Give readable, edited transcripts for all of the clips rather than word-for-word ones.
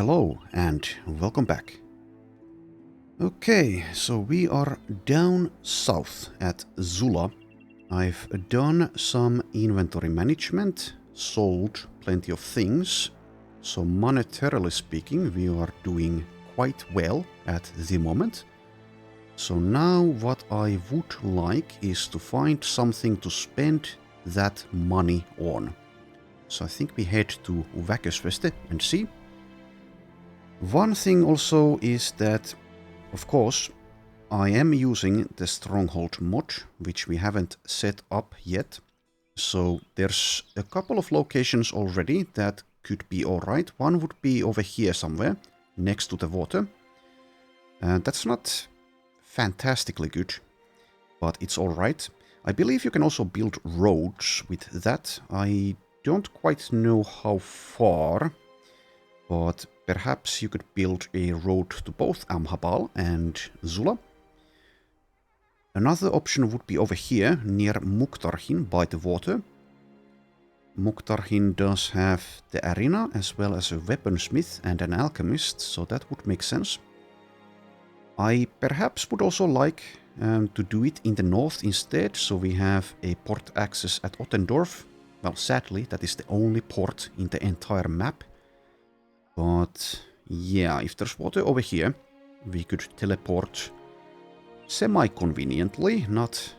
Hello and welcome back. Okay, so we are down south at Zula. I've done some inventory management, sold plenty of things, so monetarily speaking we are doing quite well at the moment. So now what I would like is to find something to spend that money on. So I think we head to Väkersveste and see. One thing also is that, of course, I am using the Stronghold mod, which we haven't set up yet. So there's a couple of locations already that could be alright. One would be over here somewhere, next to the water. That's not fantastically good, but it's alright. I believe you can also build roads with that. I don't quite know how far, but perhaps you could build a road to both Amhabal and Zula. Another option would be over here, near Muktarhin, by the water. Muktarhin does have the arena, as well as a weaponsmith and an alchemist, so that would make sense. I perhaps would also like to do it in the north instead, so we have a port access at Ottendorf. Well, sadly, that is the only port in the entire map. But yeah, if there's water over here, we could teleport semi-conveniently, not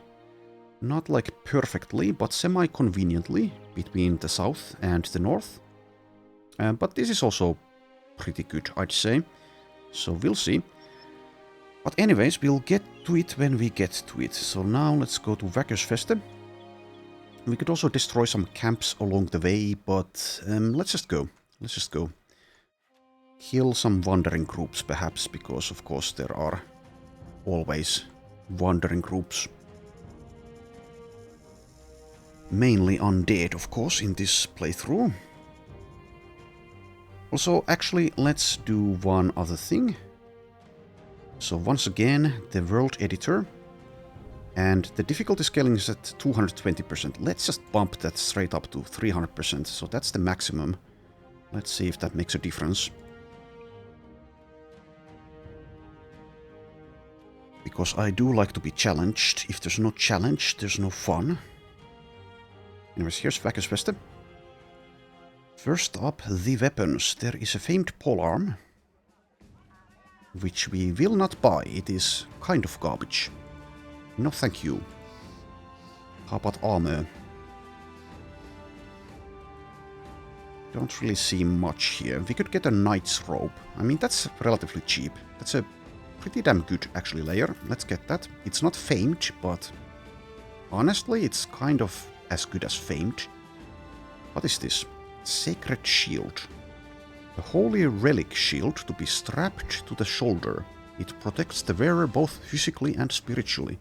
like perfectly, but semi-conveniently between the south and the north. But this is also pretty good, I'd say. So we'll see. But anyways, we'll get to it when we get to it. So now let's go to Väkersveste. We could also destroy some camps along the way, but let's just go. Let's just go. Kill some wandering groups perhaps, because of course there are always wandering groups. Mainly undead, of course, in this playthrough. Also, actually, let's do one other thing. So once again, the world editor. And the difficulty scaling is at 220%. Let's just bump that straight up to 300%. So that's the maximum. Let's see if that makes a difference. Because I do like to be challenged. If there's no challenge, there's no fun. Anyways, here's Väkersveste. First up, the weapons. There is a famed polearm, which we will not buy. It is kind of garbage. No thank you. How about armor? Don't really see much here. We could get a knight's robe. I mean, that's relatively cheap. That's a pretty damn good, actually, layer. Let's get that. It's not famed, but honestly, it's kind of as good as famed. What is this? Sacred shield. A holy relic shield to be strapped to the shoulder. It protects the wearer both physically and spiritually.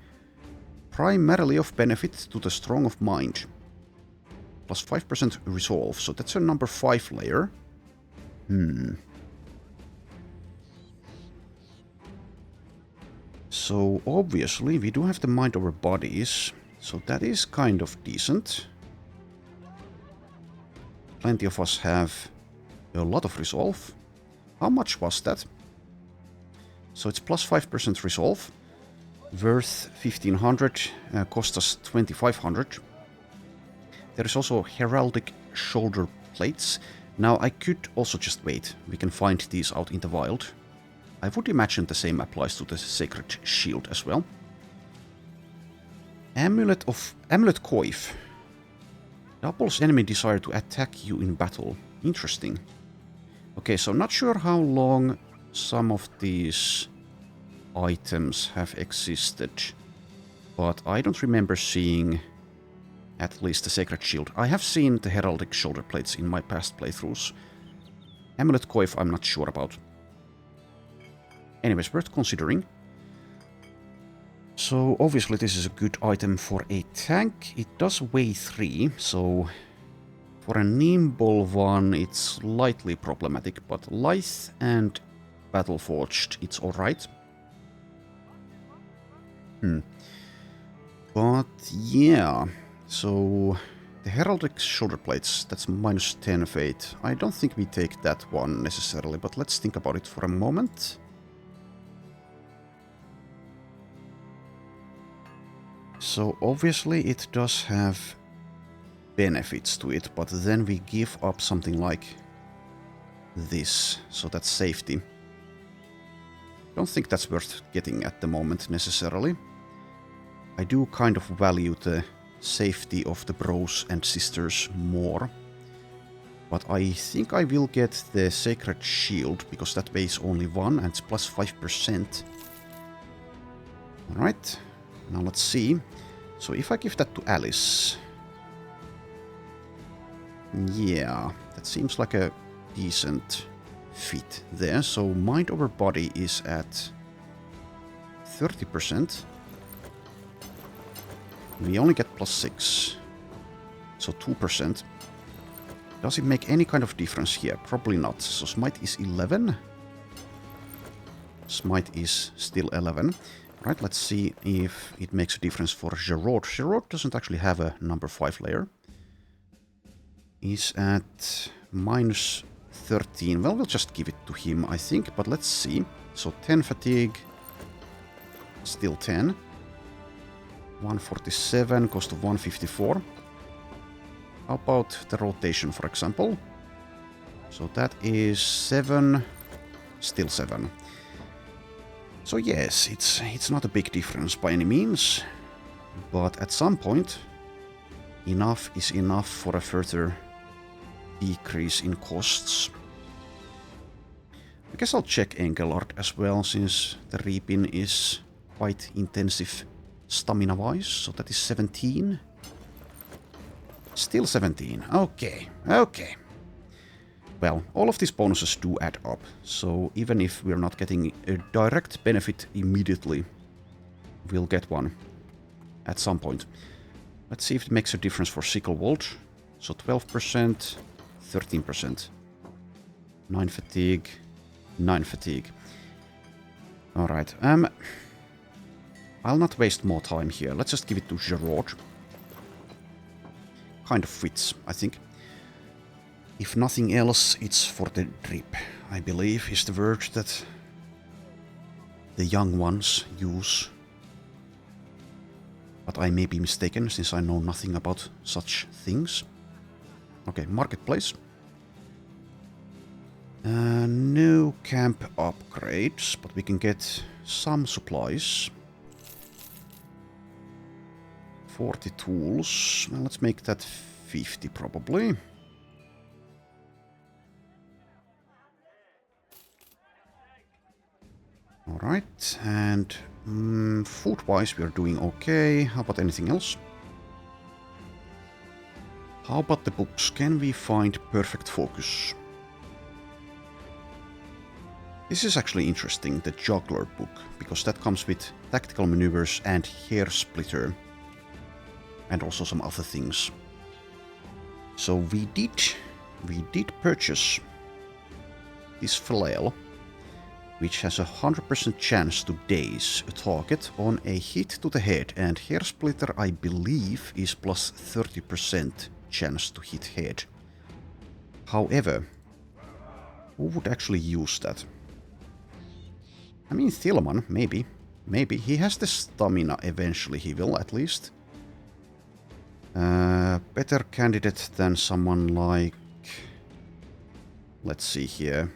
Primarily of benefit to the strong of mind. Plus 5% resolve, so that's a number 5 layer. So obviously we do have the mind over bodies, so that is kind of decent. Plenty of us have a lot of resolve. How much was that? So it's plus 5% resolve. Worth 1500, cost us 2500. There is also heraldic shoulder plates. Now I could also just wait. We can find these out in the wild. I would imagine the same applies to the sacred shield as well. Amulet Coif. Doubles enemy desire to attack you in battle. Interesting. Okay, so not sure how long some of these items have existed, but I don't remember seeing at least the sacred shield. I have seen the heraldic shoulder plates in my past playthroughs. Amulet Coif I'm not sure about. Anyways, worth considering. So obviously this is a good item for a tank. It does weigh 3, so for a nimble one it's slightly problematic, but lithe and battle-forged it's alright. But yeah, so The heraldic shoulder plates, that's minus 10 fate. I don't think we take that one necessarily, but let's think about it for a moment. So obviously it does have benefits to it, but then we give up something like this, so that's safety. Don't think that's worth getting at the moment necessarily. I do kind of value the safety of the bros and sisters more. But I think I will get the Sacred Shield, because that weighs only 1 and it's plus 5%. Alright, now let's see. So if I give that to Alice... Yeah, that seems like a decent fit there. So mind over body is at 30%. We only get plus 6. So 2%. Does it make any kind of difference here? Probably not. So smite is 11. Smite is still 11. Right, let's see if it makes a difference for Gerard. Gerard doesn't actually have a number 5 layer. He's at minus 13. Well, we'll just give it to him, I think. But let's see. So 10 fatigue. Still 10. 147 goes to 154. How about the rotation, for example? So that is 7. Still 7. So yes, it's not a big difference by any means. But at some point, enough is enough for a further decrease in costs. I guess I'll check Engelard as well, since the Reaping is quite intensive stamina-wise. So that is 17. Still 17. Okay, okay. Well, all of these bonuses do add up. So even if we're not getting a direct benefit immediately, we'll get one at some point. Let's see if it makes a difference for Sicklewold. So 12%, 13%. 9 fatigue, 9 fatigue. Alright, I'll not waste more time here. Let's just give it to Gerard. Kind of fits, I think. If nothing else, it's for the drip, I believe, is the word that the young ones use. But I may be mistaken, since I know nothing about such things. Okay, marketplace. No camp upgrades, but we can get some supplies. 40 tools. Well, let's make that 50 probably. Alright, and food-wise we are doing okay. How about anything else? How about the books? Can we find perfect focus? This is actually interesting, the Juggler book, because that comes with tactical maneuvers and hair splitter. And also some other things. So we did purchase this flail, which has a 100% chance to daze a target on a hit to the head, and hair splitter I believe is plus 30% chance to hit head. However, who would actually use that? I mean, Thielemann, maybe. Maybe. He has the stamina eventually, he will at least. Better candidate than someone like... Let's see here.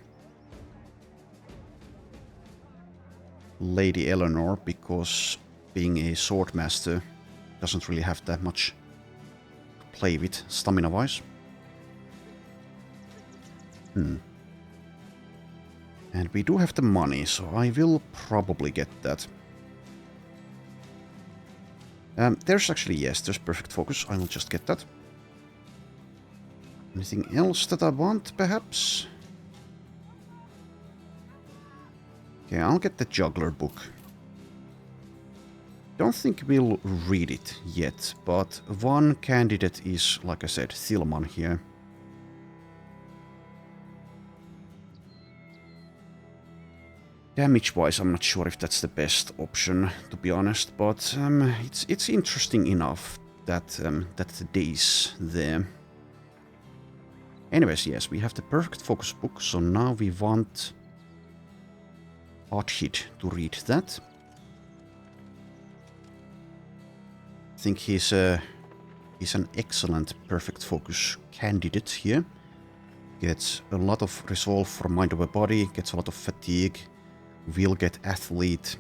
Lady Eleanor, because being a swordmaster doesn't really have that much to play with stamina-wise. And we do have the money, so I will probably get that. There's actually, yes, there's perfect focus. I will just get that. Anything else that I want, perhaps? Okay, I'll get the Juggler book. Don't think we'll read it yet, but one candidate is, like I said, Thielemann here. Damage-wise, I'm not sure if that's the best option, to be honest, but it's interesting enough that days there. Anyways, yes, we have the perfect focus book, so now we want Archid to read that. I think he's an excellent perfect focus candidate here. Gets a lot of resolve from mind over body, gets a lot of fatigue, will get athlete.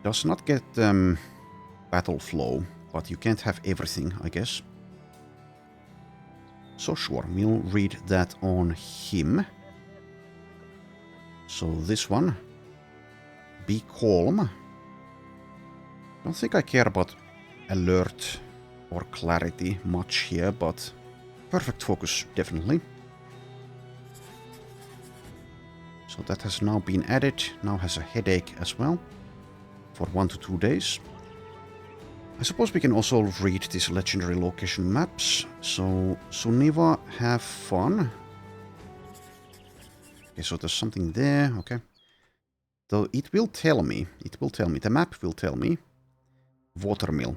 Does not get battle flow, but you can't have everything, I guess. So sure, we'll read that on him. So this one, be calm. Don't think I care about alert or clarity much here, but perfect focus definitely. So that has now been added, now has a headache as well for 1 to 2 days. I suppose we can also read these legendary location maps. So Suniva, have fun. Okay, so there's something there, okay. Though it will tell me, the map will tell me. Watermill.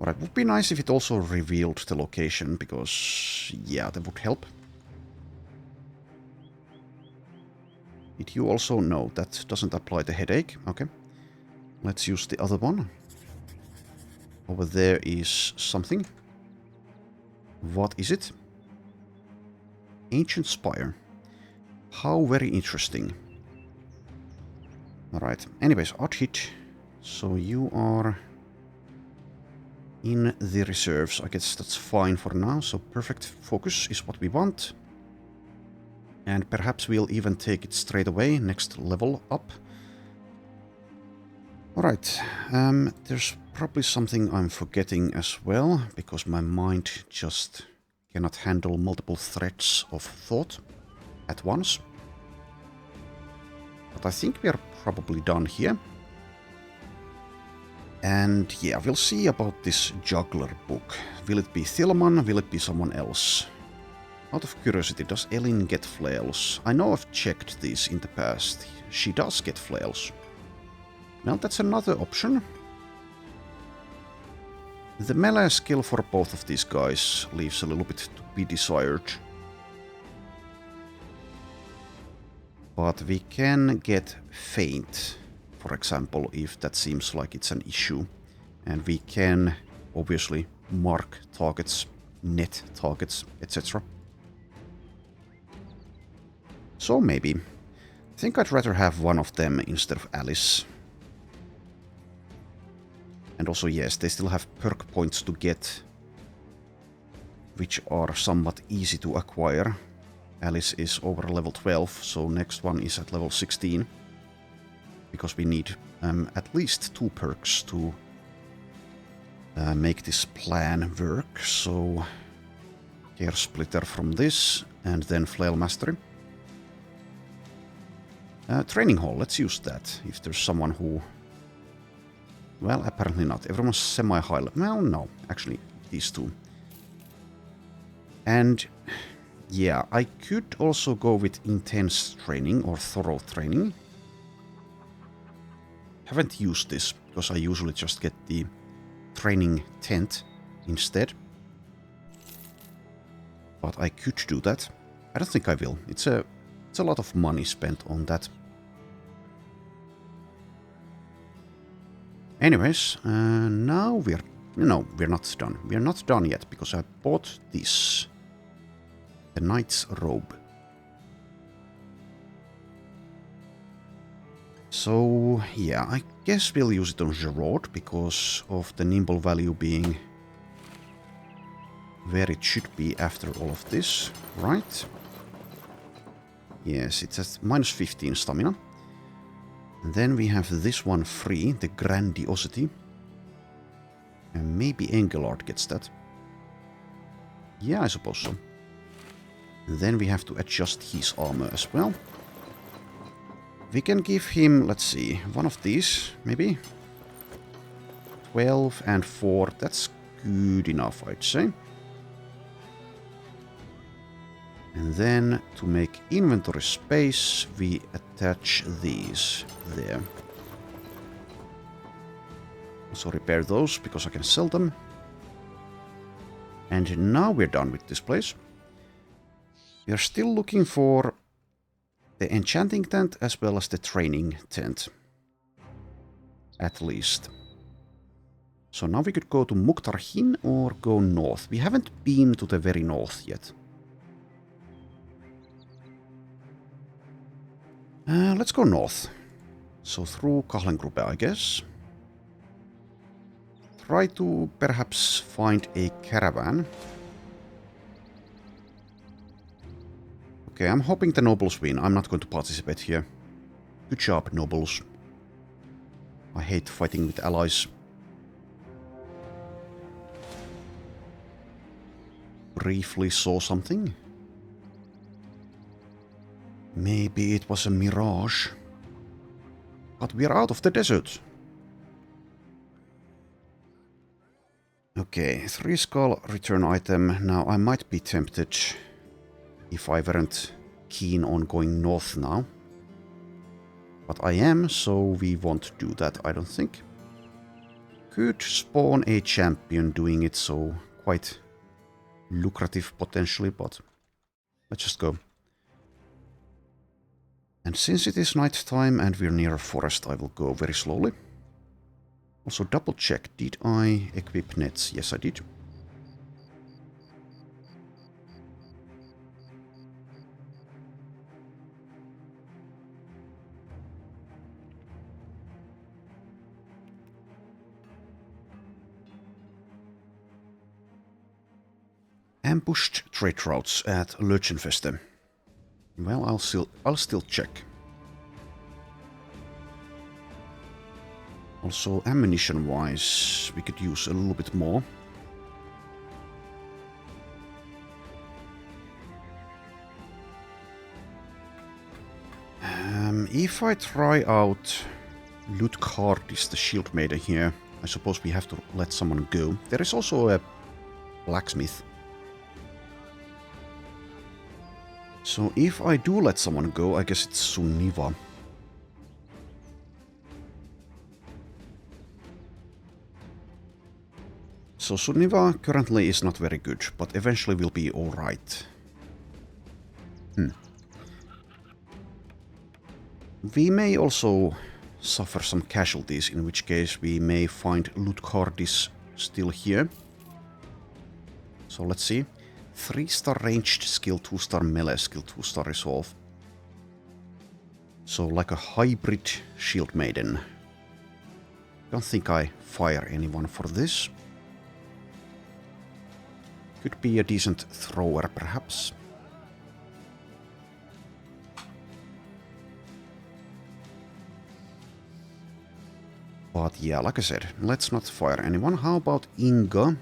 Alright, would be nice if it also revealed the location, because, yeah, that would help. Did you also know that doesn't apply the headache? Okay. Let's use the other one. Over there is something. What is it? Ancient Spire. How very interesting. Alright, anyways, Archid. So you are in the reserves. I guess that's fine for now. So perfect focus is what we want. And perhaps we'll even take it straight away, next level up. Alright, there's probably something I'm forgetting as well, because my mind just cannot handle multiple threads of thought at once. But I think we are probably done here. And yeah, we'll see about this juggler book. Will it be Thilman? Will it be someone else? Out of curiosity, does Elin get flails? I know I've checked these in the past. She does get flails. Well, that's another option. The melee skill for both of these guys leaves a little bit to be desired. But we can get feint, for example, if that seems like it's an issue. And we can obviously mark targets, net targets, etc. So maybe. I think I'd rather have one of them instead of Alice. And also, yes, they still have perk points to get, which are somewhat easy to acquire. Alice is over level 12, so next one is at level 16. Because we need at least 2 perks to make this plan work. So, Care Splitter from this, and then Flail Mastery. Training Hall, let's use that, if there's someone who... Well, apparently not. Everyone's semi-high level. Well, no. Actually, these two. And, yeah, I could also go with intense training or thorough training. Haven't used this, because I usually just get the training tent instead. But I could do that. I don't think I will. It's a lot of money spent on that. Anyways, now we're not done. We're not done yet, because I bought this. The Knight's Robe. So, yeah, I guess we'll use it on Gerard, because of the nimble value being where it should be after all of this, right? Yes, it's at minus 15 stamina. And then we have this one free, the Grandiosity. And maybe Engelard gets that. Yeah, I suppose so. And then we have to adjust his armor as well. We can give him, let's see, one of these, maybe. 12 and 4, that's good enough, I'd say. And then, to make inventory space, we attach these there. So repair those, because I can sell them. And now we're done with this place. We are still looking for the enchanting tent as well as the training tent. At least. So now we could go to Muktarhin or go north. We haven't been to the very north yet. Let's go north. So through Kahlengruppe, I guess. Try to perhaps find a caravan. Okay, I'm hoping the nobles win. I'm not going to participate here. Good job, nobles. I hate fighting with allies. Briefly saw something. Maybe it was a mirage. But we're out of the desert. Okay, 3 skull return item. Now I might be tempted if I weren't keen on going north now. But I am, so we won't do that, I don't think. Could spawn a champion doing it, so quite lucrative potentially, but let's just go. And since it is night time and we're near a forest, I will go very slowly. Also double check, did I equip nets? Yes, I did. Ambushed trade routes at Lurchenfeste. Well, I'll still check. Also, ammunition-wise, we could use a little bit more. If I try out Lutkardis, the shield maiden here, I suppose we have to let someone go. There is also a blacksmith. So if I do let someone go, I guess it's Sunniva. So Sunniva currently is not very good, but eventually will be alright. We may also suffer some casualties, in which case we may find Lutkardis still here. So let's see. 3-star ranged skill, 2-star melee skill, 2-star resolve. So like a hybrid shield maiden. Don't think I fire anyone for this. Could be a decent thrower, perhaps. But yeah, like I said, let's not fire anyone. How about Inga,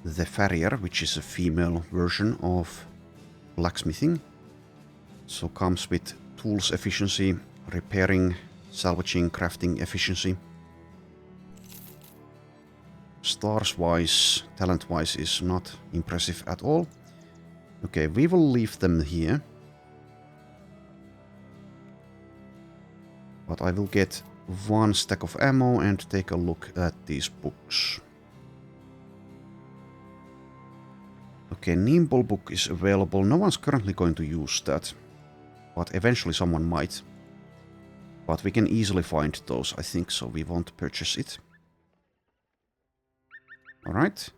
the farrier, which is a female version of blacksmithing? So comes with tools efficiency, repairing, salvaging, crafting efficiency. Stars-wise, talent-wise is not impressive at all. Okay, we will leave them here. But I will get 1 stack of ammo and take a look at these books. Okay, Nimble book is available. No one's currently going to use that. But eventually someone might. But we can easily find those, I think, so we won't purchase it. Alright.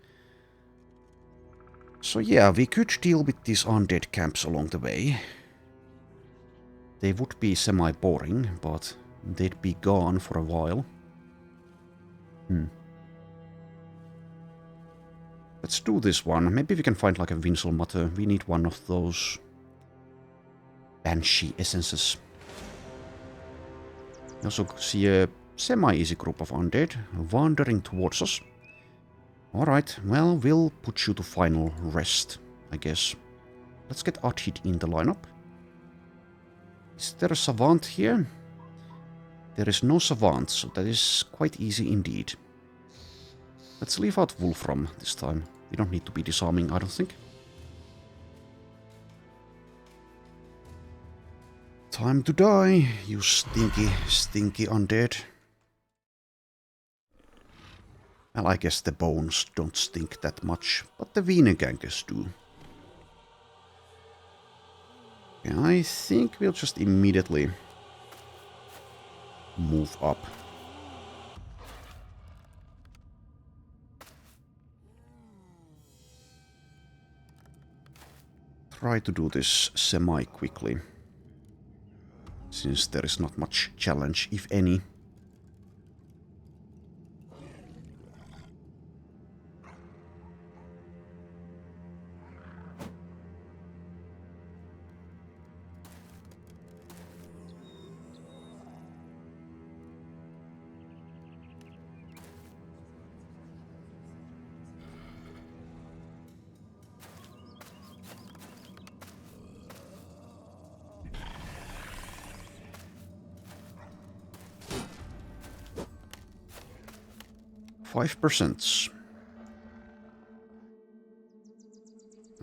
So yeah, we could deal with these undead camps along the way. They would be semi-boring, but they'd be gone for a while. Let's do this one. Maybe we can find like a Winselmatter. We need one of those Banshee essences. We also see a semi-easy group of undead wandering towards us. Alright, well, we'll put you to final rest, I guess. Let's get Adhit in the lineup. Is there a savant here? There is no savant, so that is quite easy indeed. Let's leave out Wolfram this time. We don't need to be disarming, I don't think. Time to die, you stinky, stinky undead. Well, I guess the bones don't stink that much, but the Wienergankers do. Okay, I think we'll just immediately move up. Try to do this semi-quickly, since there is not much challenge, if any. %.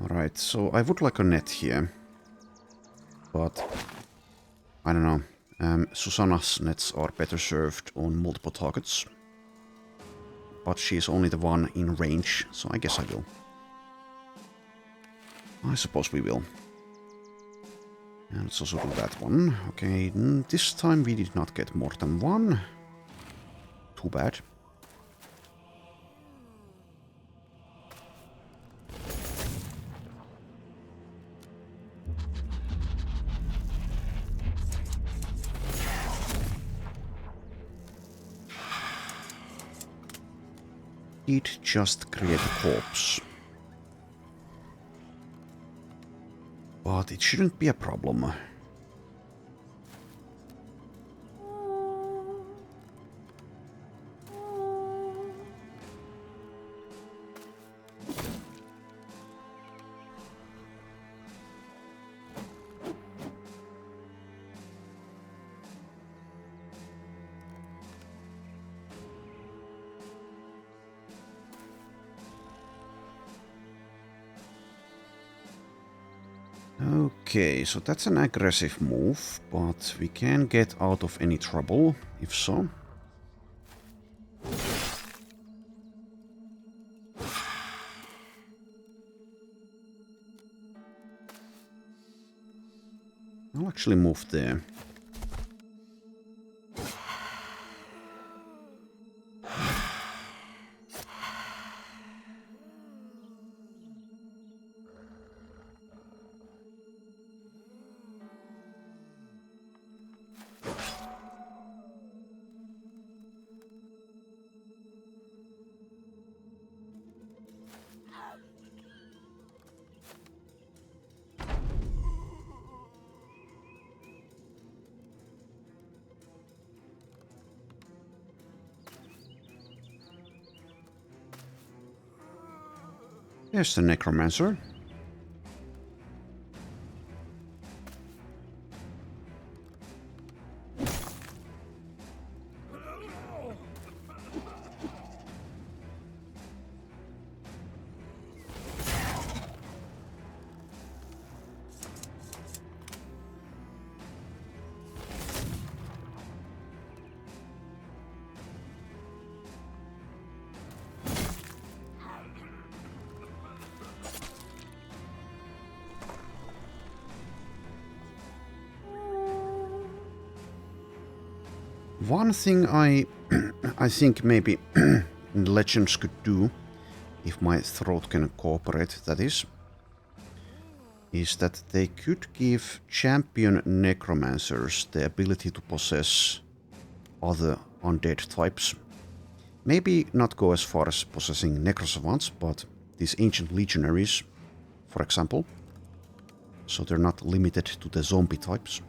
Alright, so I would like a net here. But I don't know. Susanna's nets are better served on multiple targets. But she's only the one in range, so I guess I will. I suppose we will. And let's also do that one. Okay, this time we did not get more than one. Too bad. Did just create a corpse. But it shouldn't be a problem. Okay, so that's an aggressive move, but we can get out of any trouble, if so. I'll actually move there. There's the necromancer. One thing I think maybe Legends could do, if my throat can cooperate, that is that they could give champion necromancers the ability to possess other undead types. Maybe not go as far as possessing necrosavants, but these ancient legionaries, for example. So they're not limited to the zombie types.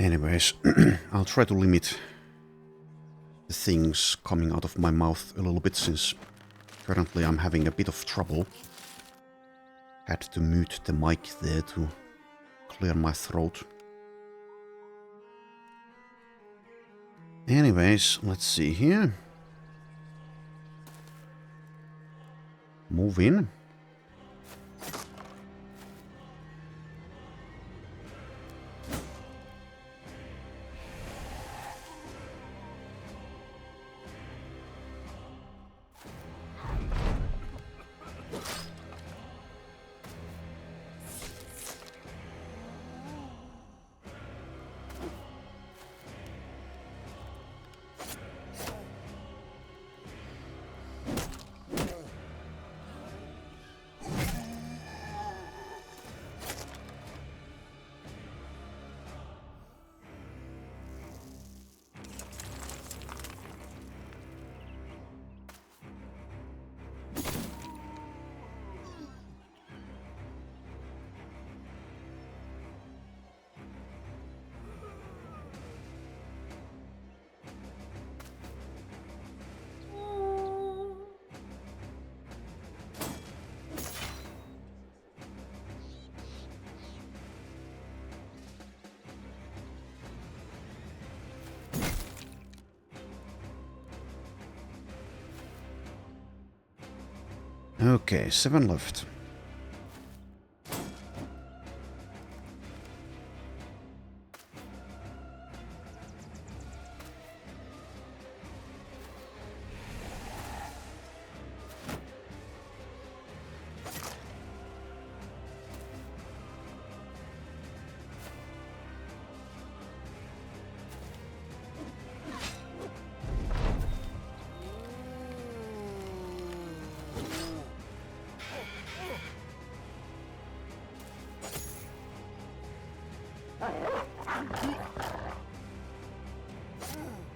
Anyways, I'll try to limit the things coming out of my mouth a little bit, since currently I'm having a bit of trouble. Had to mute the mic there to clear my throat. Anyways, let's see here. Move in. Okay, 7 left.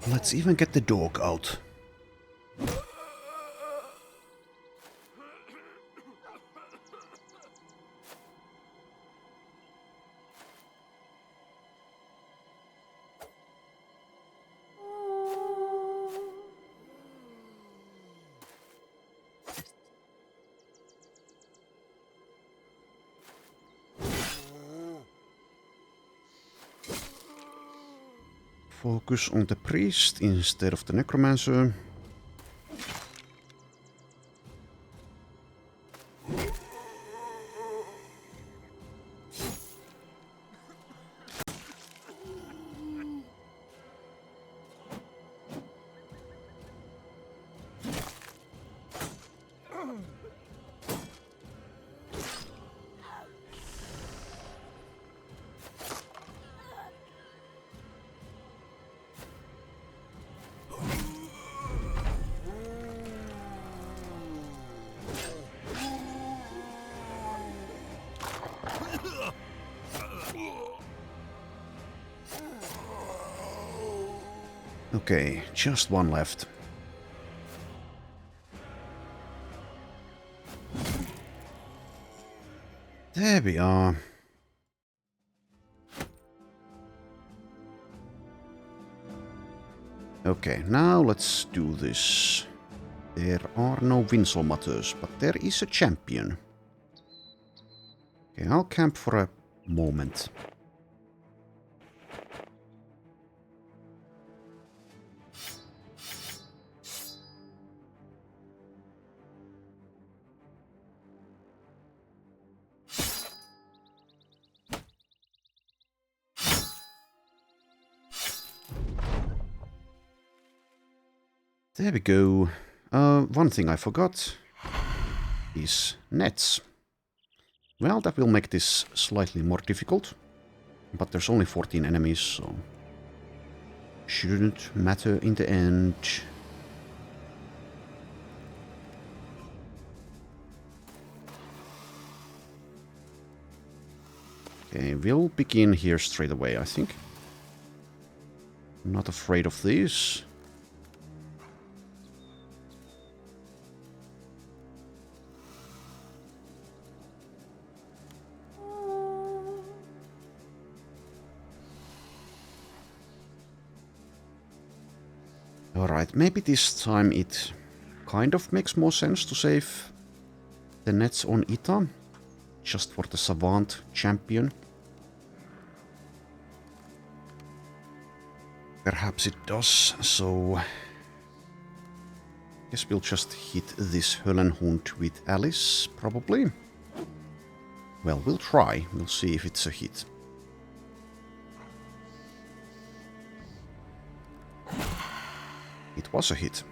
Let's even get the dog out. Focus on the priest instead of the necromancer. Okay, just one left. There we are. Okay, now let's do this. There are no Winselmatters, but there is a champion. Okay, I'll camp for a moment. There we go. One thing I forgot is nets. Well, that will make this slightly more difficult. But there's only 14 enemies, so shouldn't matter in the end. Okay, we'll begin here straight away, I think. Not afraid of these. Alright, maybe this time it kind of makes more sense to save the nets on Ita, just for the Savant champion. Perhaps it does, so... guess we'll just hit this Höllenhund with Alice, probably. Well, we'll try. We'll see if it's a hit. It was a hit.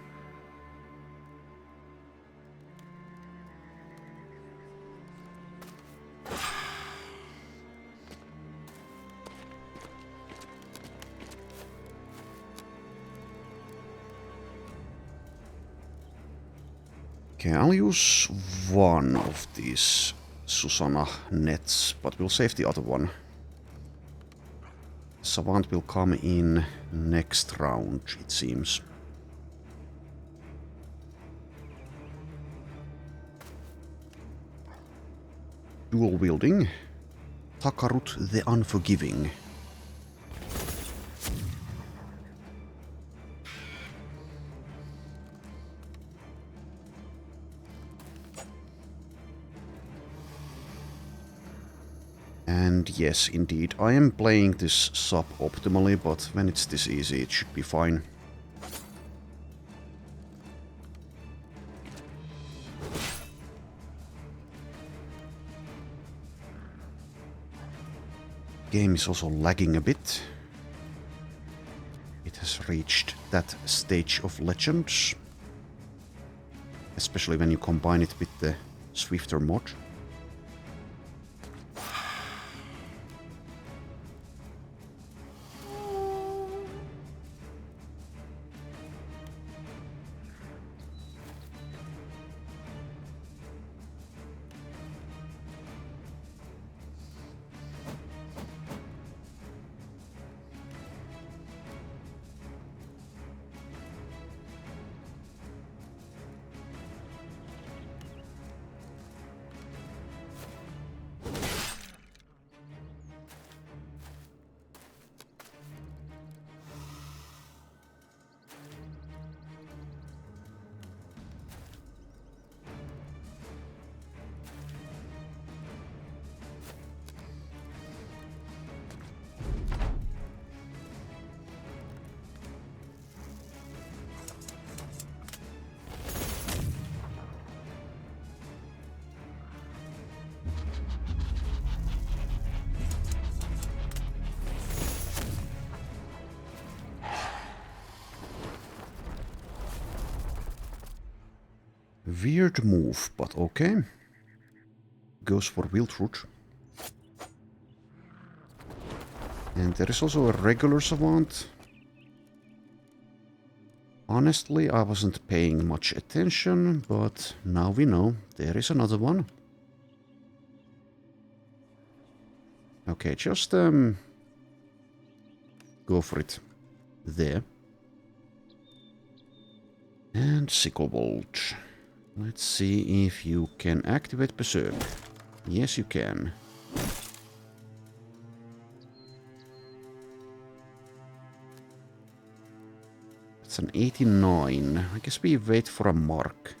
Okay, I'll use one of these Susanna nets, but we'll save the other one. Savant will come in next round, it seems. Dual wielding. Takarut the Unforgiving. And yes, indeed, I am playing this sub-optimally, but when it's this easy, it should be fine. Game is also lagging a bit. It has reached that stage of Legends. Especially when you combine it with the Swifter mod. Weird move, but okay. Goes for Wildroot. And there is also a regular Savant. Honestly, I wasn't paying much attention, but now we know there is another one. Okay, just go for it. There. And Sickle Bolt. Let's see if you can activate Berserk. Yes, you can. It's an 89. I guess we wait for a mark.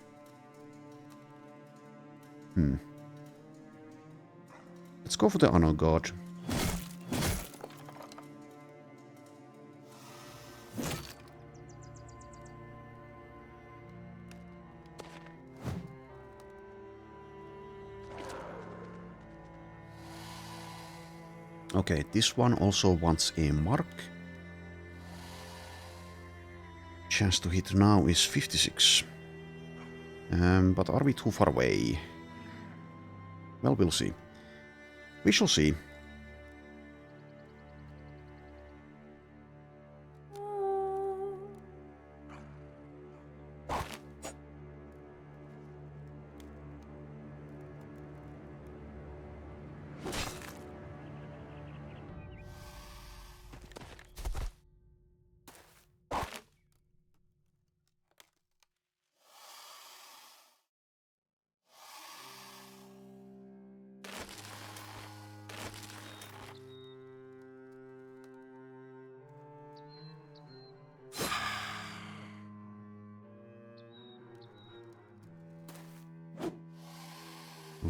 Let's go for the Honor Guard. Okay, this one also wants a mark. Chance to hit now is 56. But are we too far away? Well, we'll see. We shall see.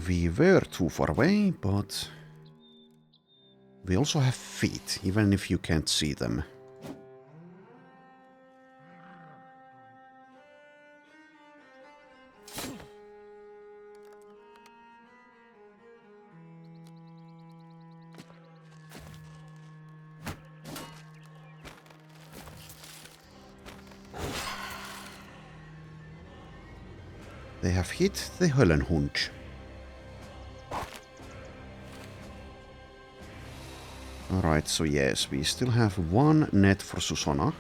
We were too far away, but we also have feet, even if you can't see them. They have hit the Höllenhund. Alright, so yes, we still have one net for Susanna.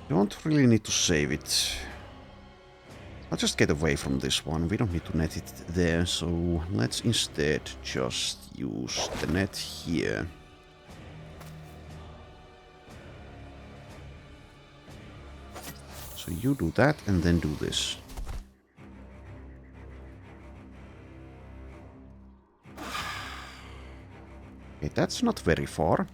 Don't really need to save it. I'll just get away from this one. We don't need to net it there, so let's instead just use the net here. So you do that and then do this. Okay, that's not very far.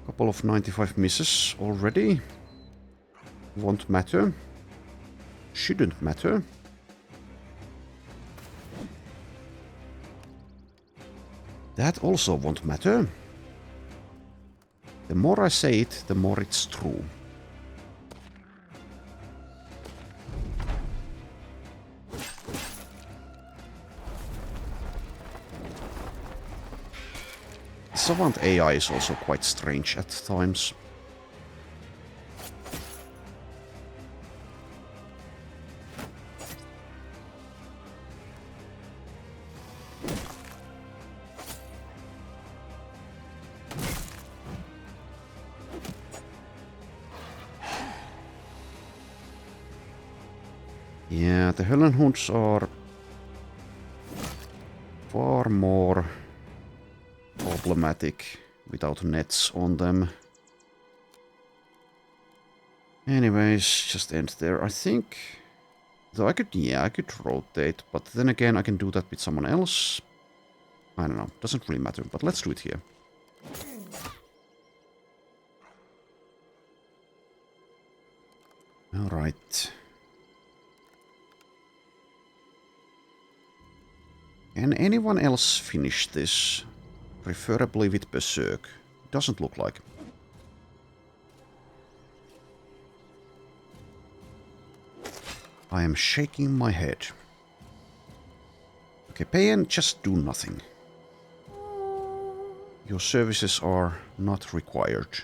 Couple of 95 misses already. Won't matter. Shouldn't matter. That also won't matter. The more I say it, the more it's true. Savant AI is also quite strange at times. Yeah, the Höllenhunds are far more problematic without nets on them. Anyways, just end there, I think. Though I could rotate, but then again I can do that with someone else. I don't know, doesn't really matter, but let's do it here. Alright. Can anyone else finish this? Preferably with Berserk. Doesn't look like. I am shaking my head. Okay, pay and just do nothing. Your services are not required.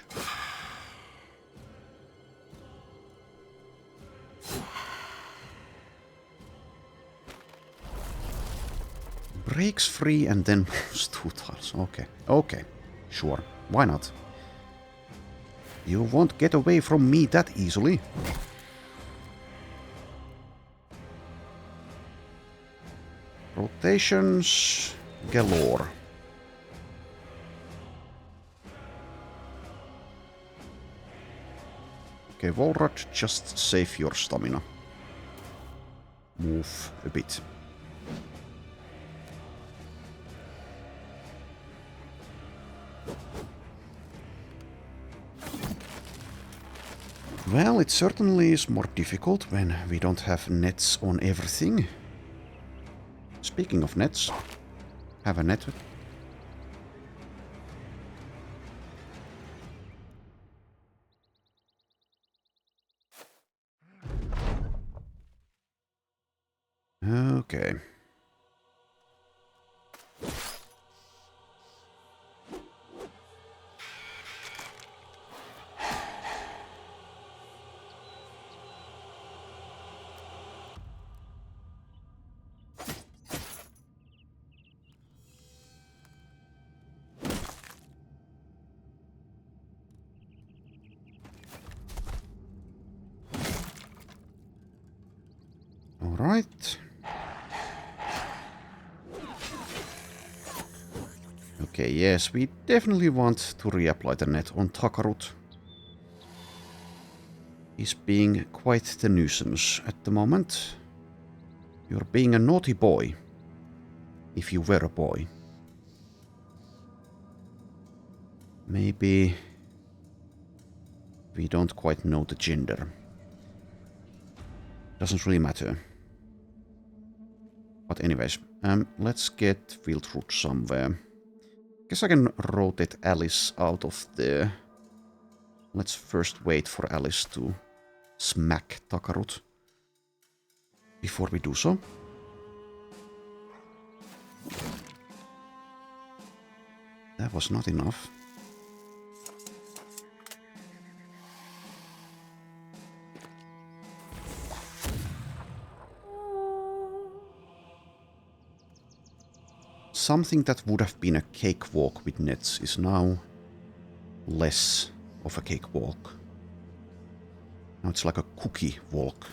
Breaks free and then moves 2 tiles. Okay. Okay. Sure. Why not? You won't get away from me that easily. Rotations galore. Okay, Volrad, just save your stamina. Move a bit. Well, it certainly is more difficult when we don't have nets on everything. Speaking of nets, have a net. Okay. Alright. Okay, yes, we definitely want to reapply the net on Takarut. He's being quite the nuisance at the moment. You're being a naughty boy. if you were a boy. Maybe we don't quite know the gender. Doesn't really matter. But anyways, let's get field route somewhere. Guess I can rotate Alice out of there. Let's first wait for Alice to smack Takarut before we do so. That was not enough. Something that would have been a cakewalk with nets is now less of a cakewalk. Now it's like a cookie walk.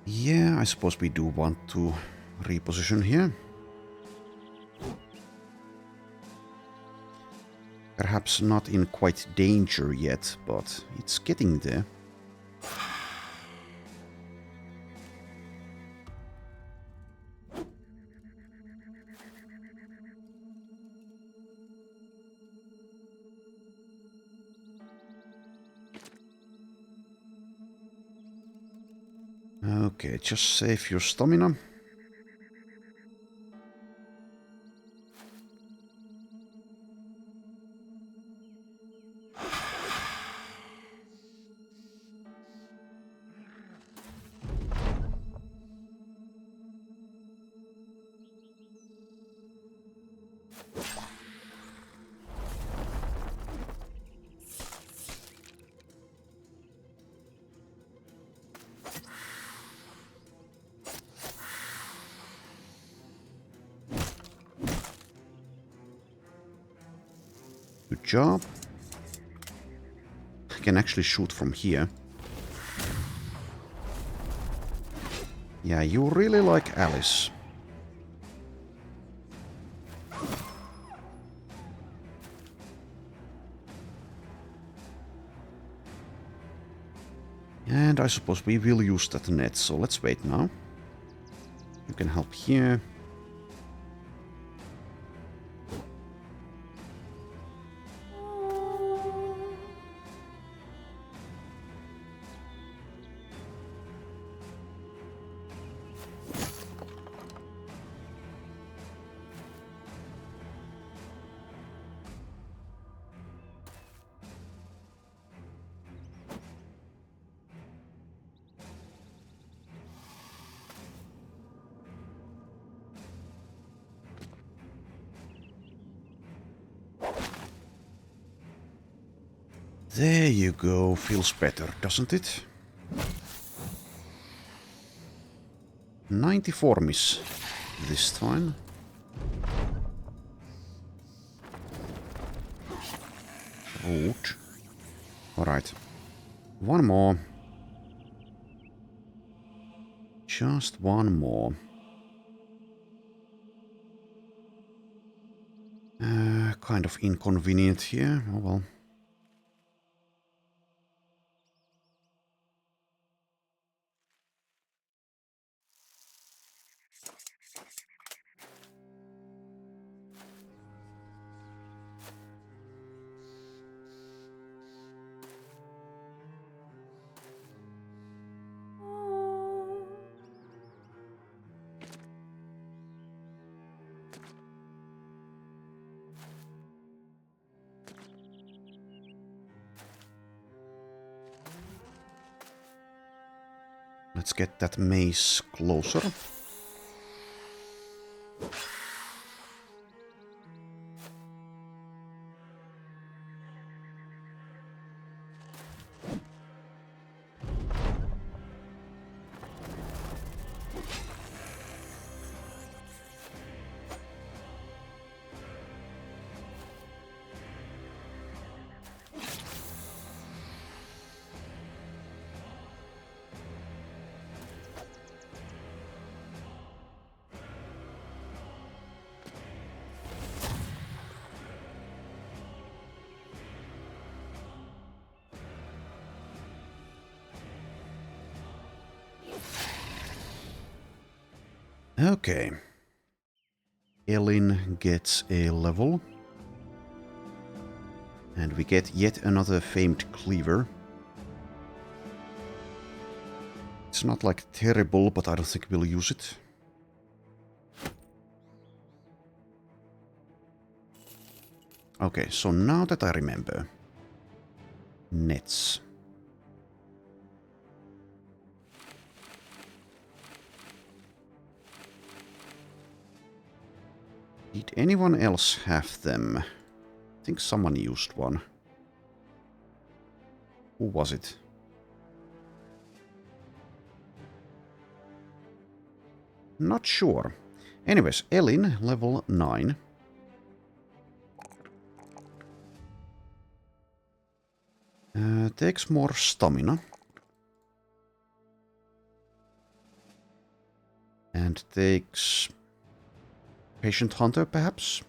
Yeah, I suppose we do want to reposition here. Perhaps not in quite danger yet, but it's getting there. Okay, just save your stamina. Good job. I can actually shoot from here. Yeah, you really like Alice. And I suppose we will use that net, so let's wait now. You can help here. There you go, feels better, doesn't it? 94 miss this time. Rude. Alright. One more. Just one more. Kind of inconvenient here. Oh well. Let's get that mace closer. Okay. Elin gets a level. And we get yet another famed cleaver. It's not like terrible, but I don't think we'll use it. Okay, so now that I remember. Nets. Did anyone else have them? I think someone used one. Who was it? Not sure. Anyways, Elin, level 9. Takes more stamina. And takes... Patient Hunter, perhaps?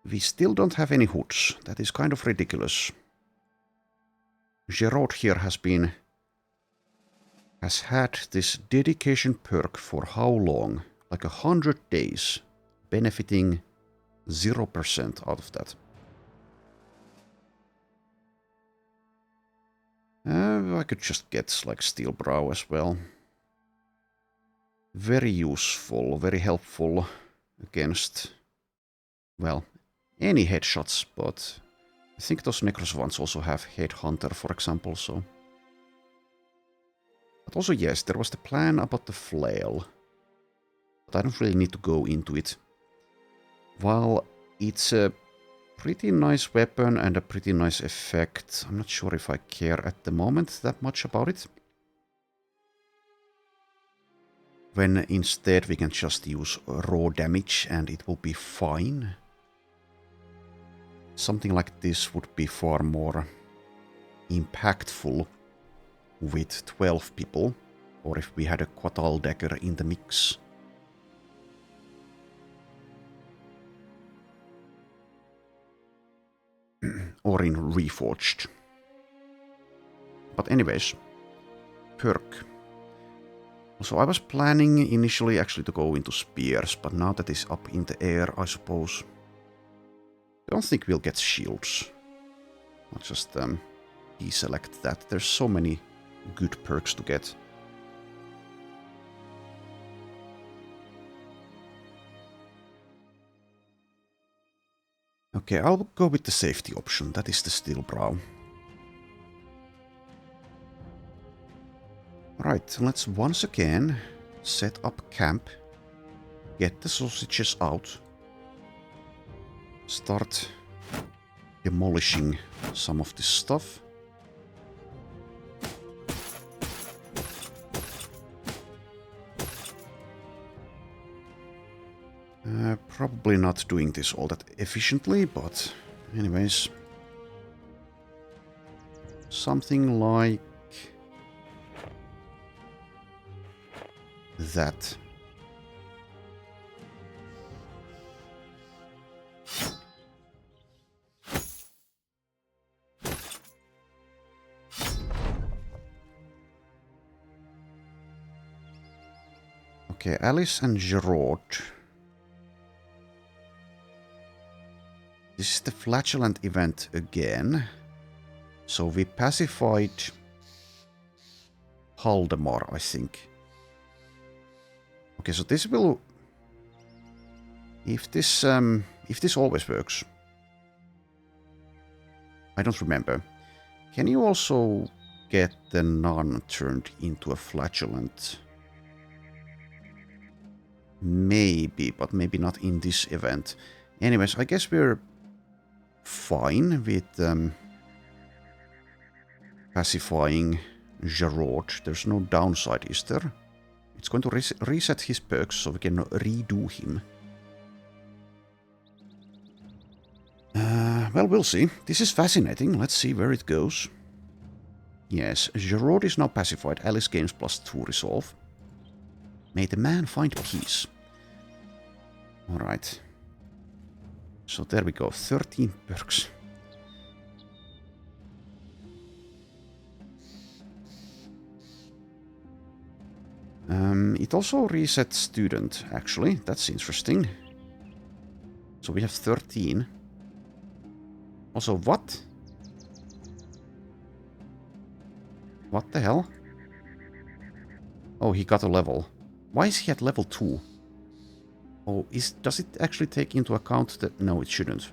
We still don't have any hoods. That is kind of ridiculous. Gerard here has had this dedication perk for how long? Like 100 days. Benefiting 0% out of that. I could just get like Steel Brow as well. Very useful, very helpful against, well, any headshots, but I think those Necros ones also have Headhunter, for example, so. But also, yes, there was the plan about the flail, but I don't really need to go into it. While it's a pretty nice weapon and a pretty nice effect, I'm not sure if I care at the moment that much about it. When instead we can just use raw damage and it will be fine. Something like this would be far more impactful with 12 people, or if we had a Quatal dagger in the mix. Or in Reforged. But anyways, perk. So I was planning initially actually to go into spears, but now that it's up in the air, I suppose. I don't think we'll get shields. I'll just deselect that. There's so many good perks to get. Okay, I'll go with the safety option. That is the Steel Brow. Right, let's once again set up camp, get the sausages out, start demolishing some of this stuff. Probably not doing this all that efficiently, but anyways. Something like that. Okay, Alice and Gerard. This is the flatulent event again. So we pacified Haldemar, I think. Okay, so this will... If this always works. I don't remember. Can you also get the nun turned into a flatulent? Maybe, but maybe not in this event. Anyways, I guess we're fine with pacifying Gerard. There's no downside, is there? It's going to reset his perks so we can redo him. Well, we'll see. This is fascinating. Let's see where it goes. Yes, Gerard is now pacified. Alice gains +2 resolve. May the man find peace. Alright. So there we go. 13 perks. It also resets student, actually. That's interesting. So we have 13. Also, what? What the hell? Oh, he got a level. Why is he at level 2? Oh, does it actually take into account that... No, it shouldn't.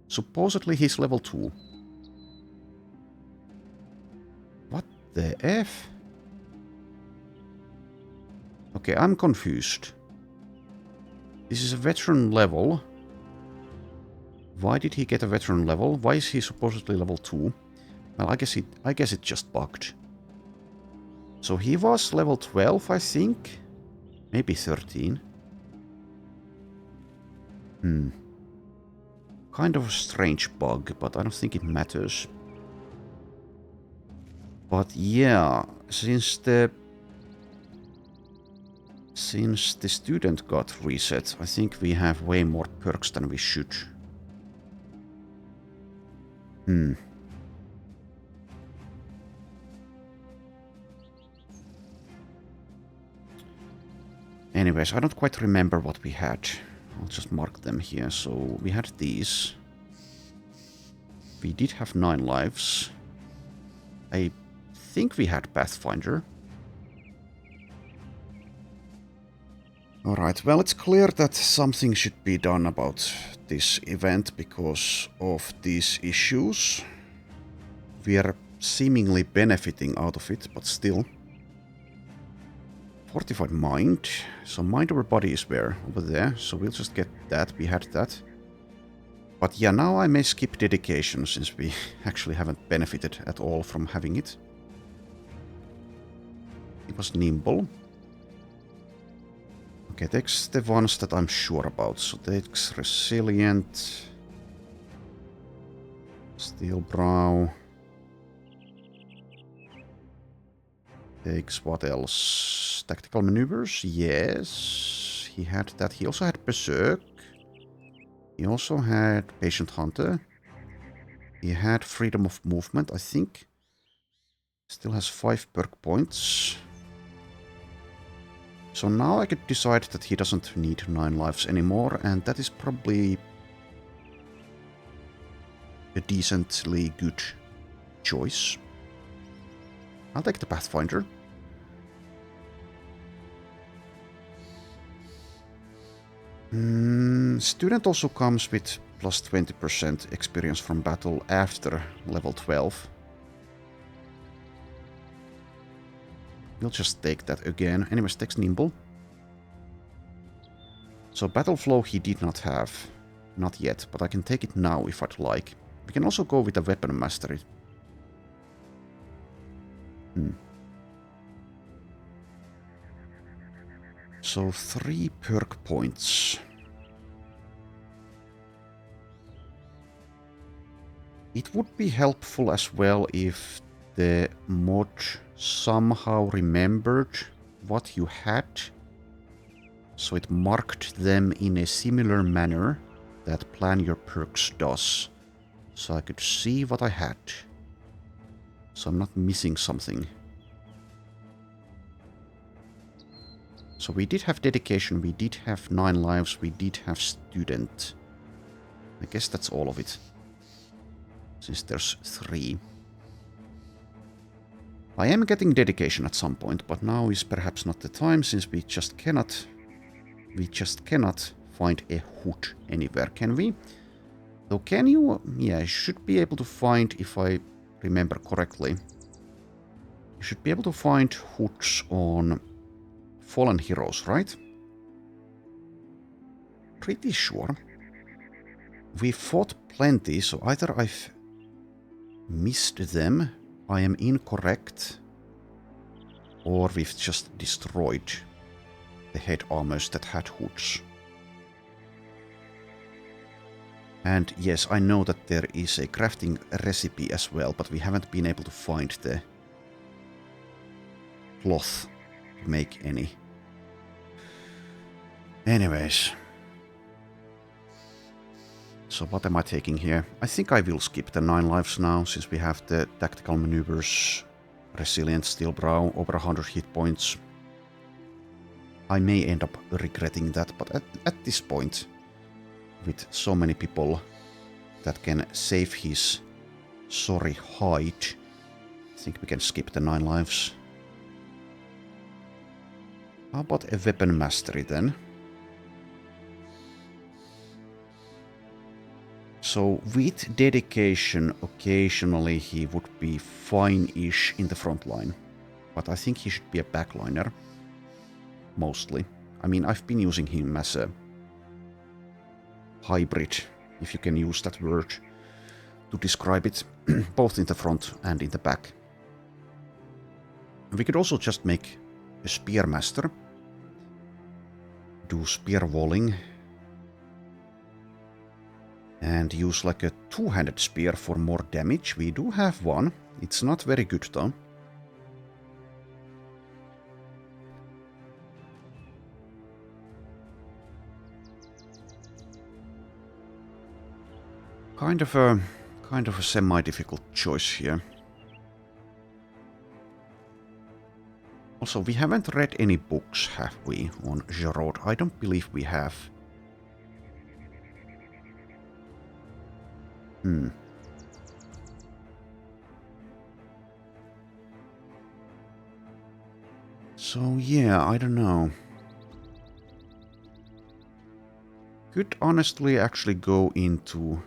Supposedly he's level 2. What the F? Okay, I'm confused. This is a veteran level. Why did he get a veteran level? Why is he supposedly level 2? Well, I guess it just bugged. So he was level 12, I think. Maybe 13. Kind of a strange bug, but I don't think it matters. But yeah, since the student got reset, I think we have way more perks than we should. Anyways, I don't quite remember what we had. I'll just mark them here. So we had these. We did have 9 lives. I think we had Pathfinder. Alright, well, it's clear that something should be done about this event because of these issues. We are seemingly benefiting out of it, but still. Fortified Mind. So Mind over Body is where? Over there. So we'll just get that. We had that. But yeah, now I may skip Dedication since we actually haven't benefited at all from having it. It was Nimble. Okay, takes the ones that I'm sure about. So takes Resilient. Steel Brow. Takes what else? Tactical Maneuvers? Yes. He had that. He also had Berserk. He also had Patient Hunter. He had Freedom of Movement, I think. Still has 5 perk points. So now I could decide that he doesn't need 9 lives anymore, and that is probably a decently good choice. I'll take the Pathfinder. Student also comes with plus 20% experience from battle after level 12. We'll just take that again. Anyways, takes Nimble. So Battle Flow he did not have. Not yet, but I can take it now if I'd like. We can also go with a Weapon Mastery. So 3 perk points. It would be helpful as well if the mod somehow remembered what you had, so it marked them in a similar manner that Plan Your Perks does, so I could see what I had, so I'm not missing something. So we did have Dedication, we did have 9 lives, we did have Student. I guess that's all of it, since there's 3. I am getting Dedication at some point, but now is perhaps not the time, since we just cannot find a hood anywhere, can we? Though can you? Yeah, I should be able to find, if I remember correctly. You should be able to find hoods on Fallen Heroes, right? Pretty sure. We fought plenty, so either I've missed them, I am incorrect, or we've just destroyed the head armors that had hoods. And yes, I know that there is a crafting recipe as well, but we haven't been able to find the cloth to make any. Anyways. So what am I taking here? I think I will skip the 9 lives now, since we have the tactical maneuvers Resilient Steel Brow, over 100 hit points. I may end up regretting that, but at this point, with so many people that can save his sorry hide, I think we can skip the 9 lives. How about a weapon mastery then? So with dedication, occasionally he would be fine-ish in the front line. But I think he should be a backliner. Mostly. I mean, I've been using him as a hybrid, if you can use that word to describe it, both in the front and in the back. We could also just make a spearmaster. Do spear walling. And use like a two-handed spear for more damage. We do have one. It's not very good though. Kind of a semi-difficult choice here. Also, we haven't read any books, have we, on Jarod? I don't believe we have. So yeah, I don't know. Could honestly actually go into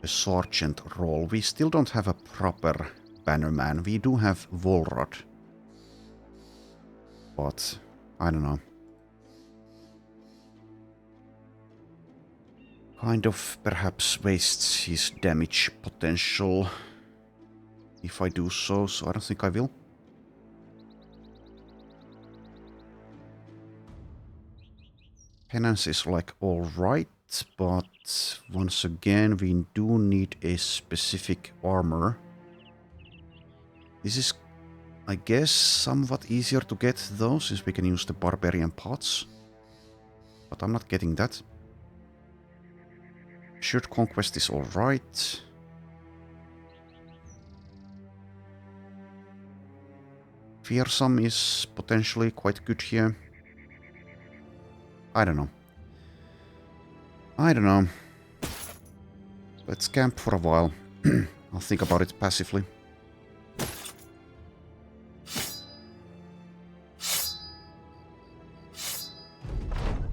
a sergeant role. We still don't have a proper bannerman. We do have Volrod. But I don't know. Kind of perhaps wastes his damage potential if I do so, so I don't think I will. Penance is like alright, but once again we do need a specific armor. This is, I guess, somewhat easier to get though, since we can use the barbarian pots. But I'm not getting that. Shirt conquest is alright. Fearsome is potentially quite good here. I don't know. I don't know. Let's camp for a while. I'll think about it passively.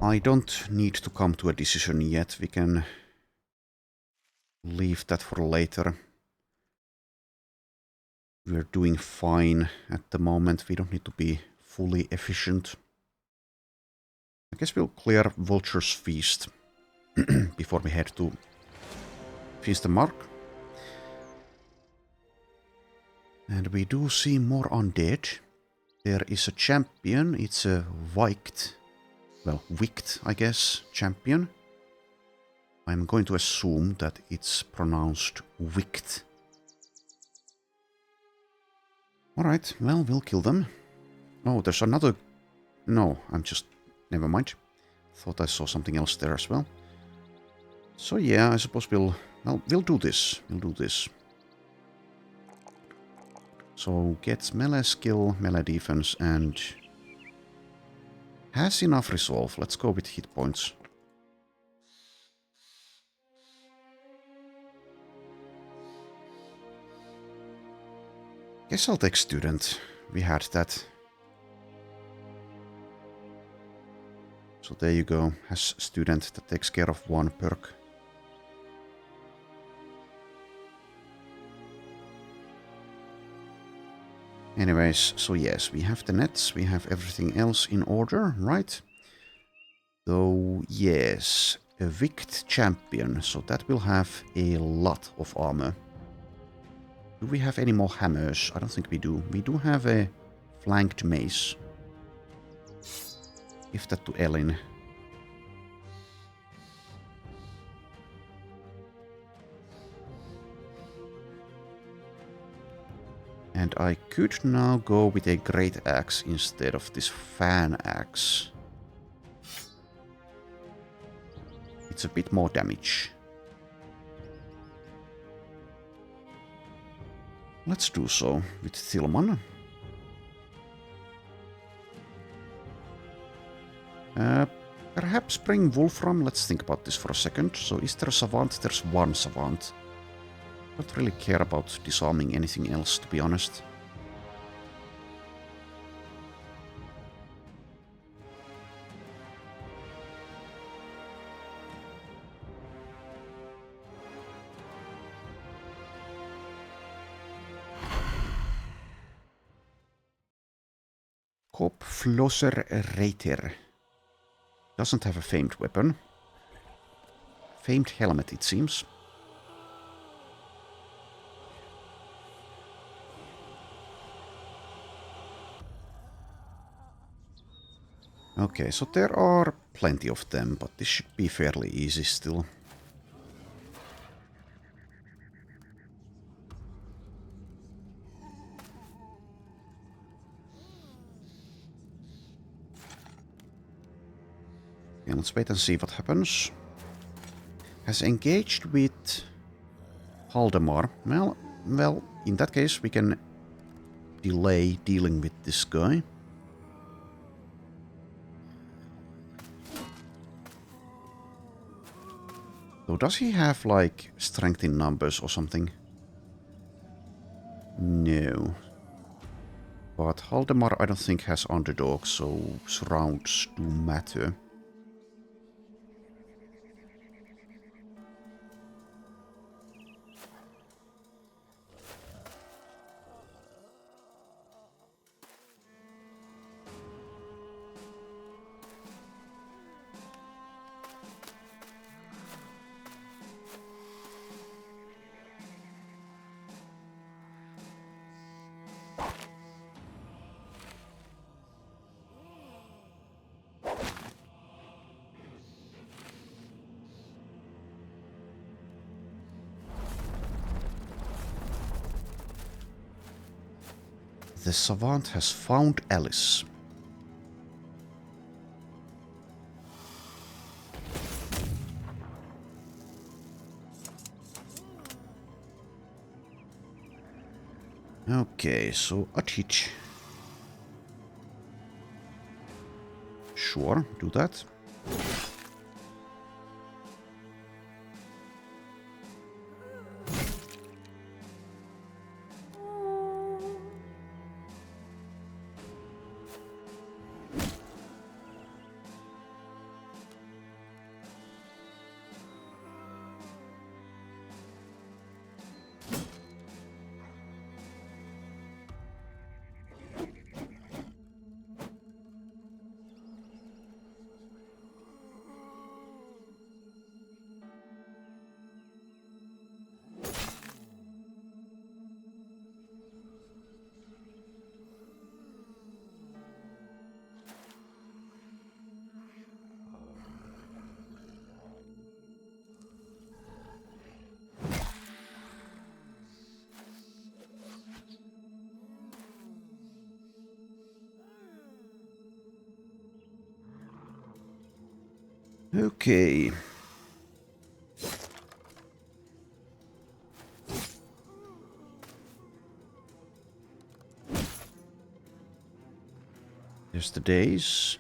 I don't need to come to a decision yet. We can leave that for later. We're doing fine at the moment. We don't need to be fully efficient. I guess we'll clear Vulture's Feast before we head to Feast the Mark. And we do see more undead. There is a champion. It's a wicked, I guess, champion. I'm going to assume that it's pronounced wicked. Alright, well, we'll kill them. Oh, there's another... No, never mind. Thought I saw something else there as well. So yeah, I suppose we'll do this. We'll do this. So gets melee skill, melee defense, and has enough resolve. Let's go with hit points. Guess I'll take student. We had that. So there you go. Has student that takes care of one perk. Anyways, so yes, we have the nets, we have everything else in order, right? Though, yes, a wicked champion, so that will have a lot of armor. Do we have any more hammers? I don't think we do. We do have a flanked mace. Give that to Elin. And I could now go with a great axe instead of this fan axe. It's a bit more damage. Let's do so with Thilman. Perhaps bring Wolfram. Let's think about this for a second. So is there a savant? There's one savant. Don't really care about disarming anything else, to be honest. Kopflosser Reiter. Doesn't have a famed weapon. Famed helmet, it seems. Okay, so there are plenty of them, but this should be fairly easy still. Okay, let's wait and see what happens. Has engaged with Haldemar. Well, in that case we can delay dealing with this guy. So does he have, like, strength in numbers or something? No. But Haldemar I don't think has underdogs, so surrounds do matter. The savant has found Alice. Okay, so Achich. Sure, do that. Okay. There's the days.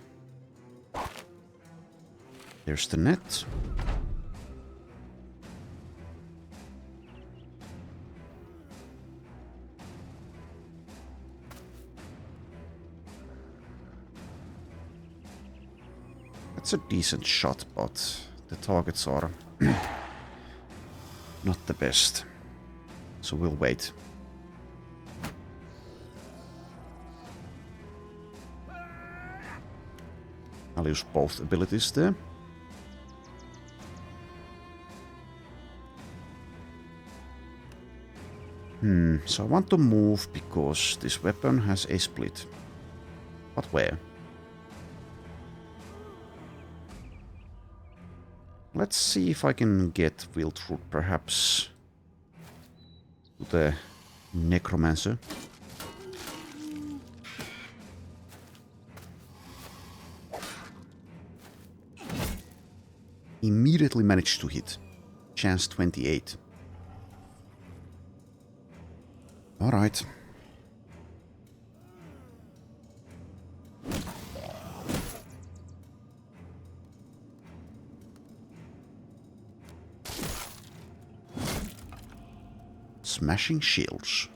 There's the net. That's a decent shot, but the targets are not the best. So we'll wait. I'll use both abilities there. So I want to move because this weapon has a split. But where? Let's see if I can get Wildroot perhaps to the Necromancer. Immediately managed to hit. Chance 28. Alright. Smashing shields.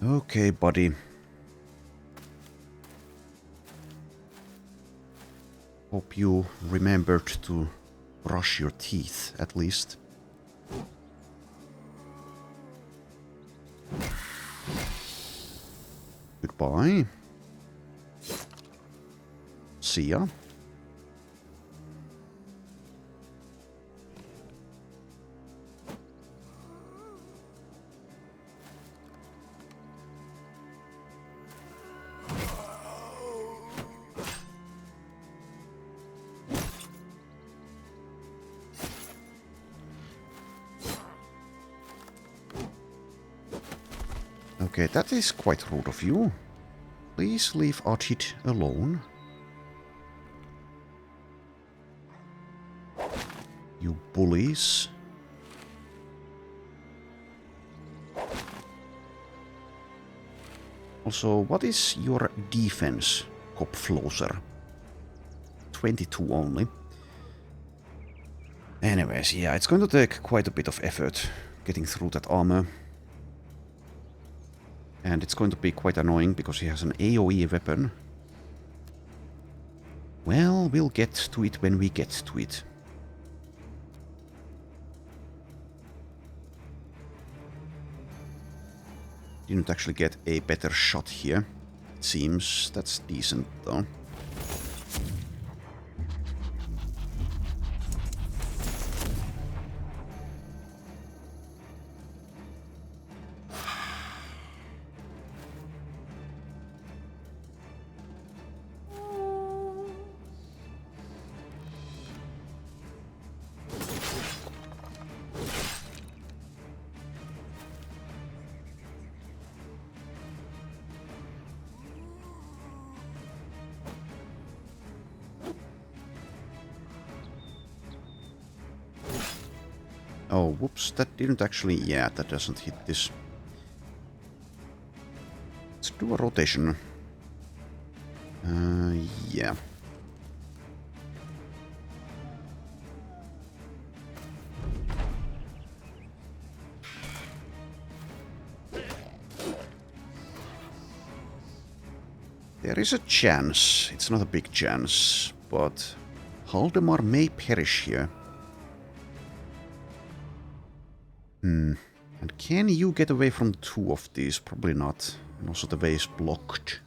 Okay, buddy. Hope you remembered to brush your teeth, at least. Goodbye. See ya. Okay, that is quite rude of you. Please leave Archit alone. You bullies. Also, what is your defense, Kopfloser? 22 only. Anyways, yeah, it's going to take quite a bit of effort getting through that armor. And it's going to be quite annoying because he has an AoE weapon. Well, we'll get to it when we get to it. Didn't actually get a better shot here. It seems that's decent though. Oh, whoops, that didn't actually... Yeah, that doesn't hit this. Let's do a rotation. Yeah. There is a chance. It's not a big chance, but Haldemar may perish here. And can you get away from two of these? Probably not. And also the way is blocked.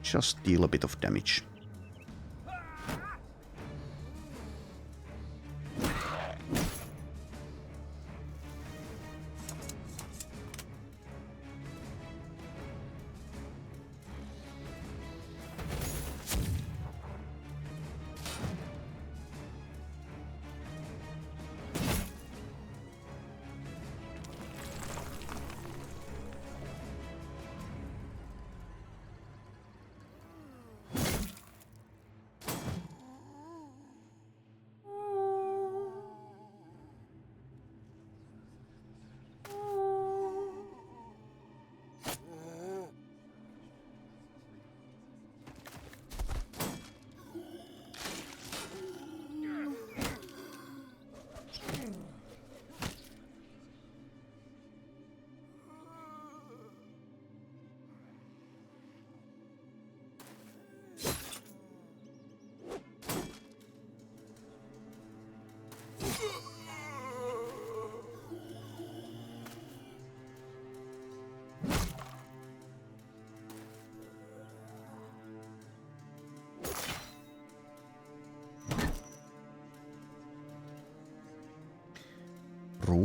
Just deal a bit of damage.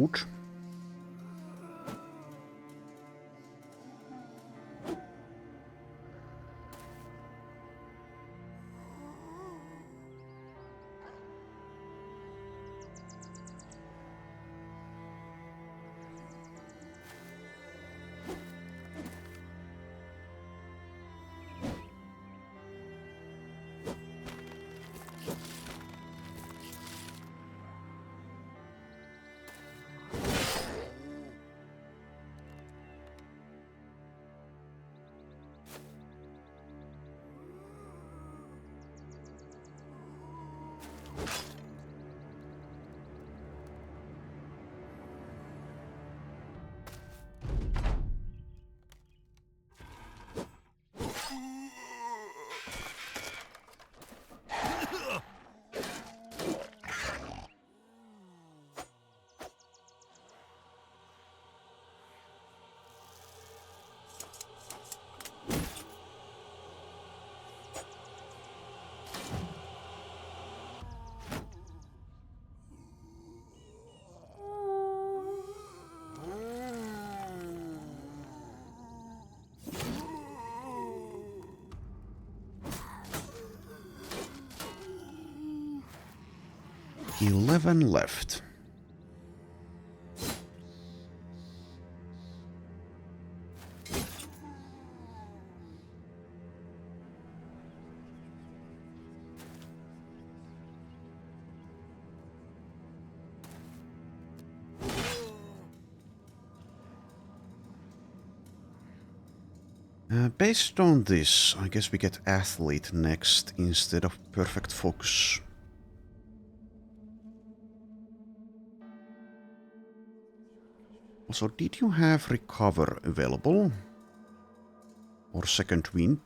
food. $11 left. Based on this, I guess we get athlete next instead of perfect focus. Also, did you have recover available? Or second wind?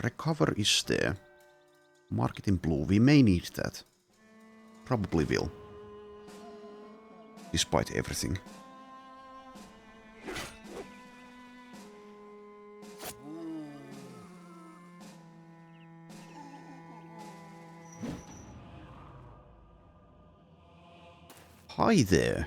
Recover is there. Mark it in blue. We may need that. Probably will. Despite everything. Hi there.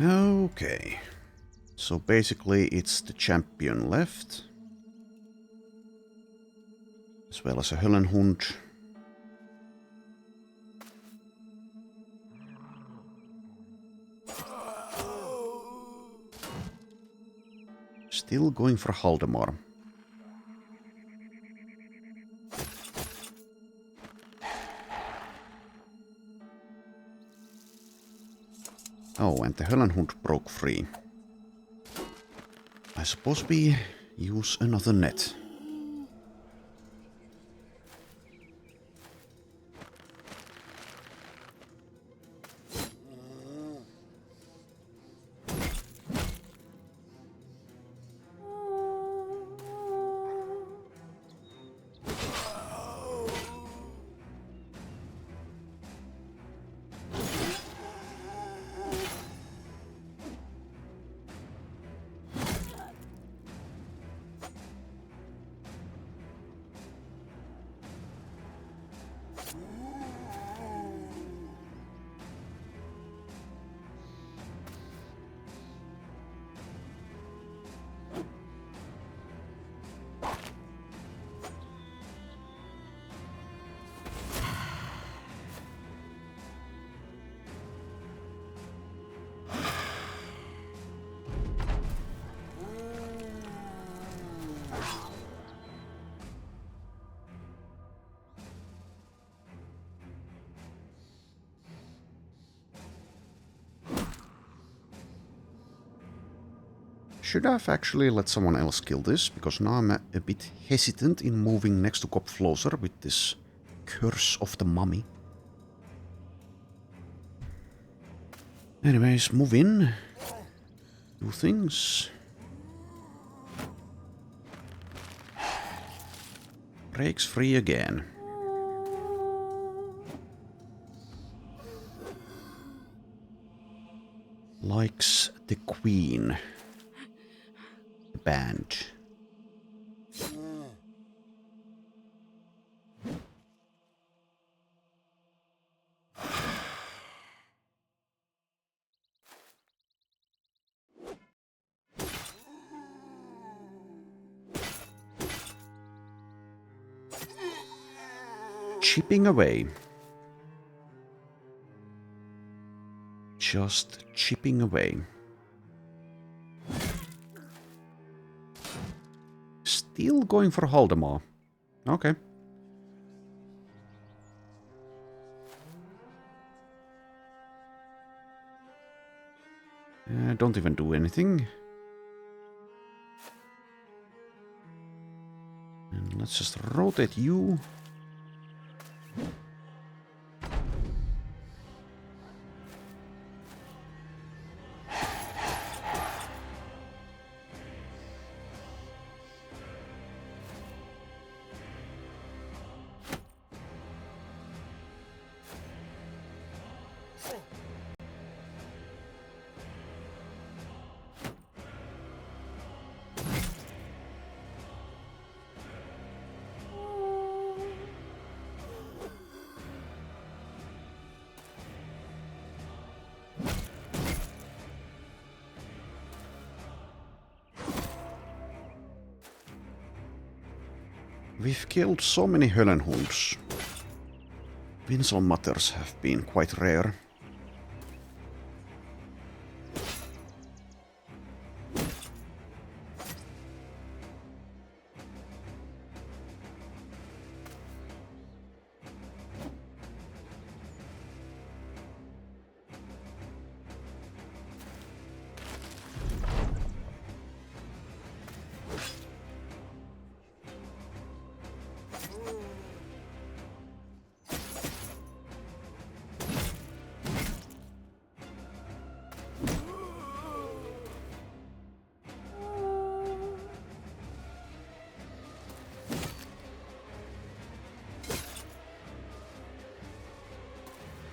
Okay. So basically it's the champion left. As well as a Höllenhund. Still going for Haldemar. Oh, and the Höllenhund broke free. I suppose we use another net. should have actually let someone else kill this, because now I'm a bit hesitant in moving next to Kopfloser with this curse of the mummy. Anyways, move in. Do things. Breaks free again. Likes the Queen. The band. Chipping away. Just chipping away. Still going for Haldemar. Okay. Don't even do anything. And let's just rotate you. We've killed so many Höllenhunds. Winselmutters have been quite rare.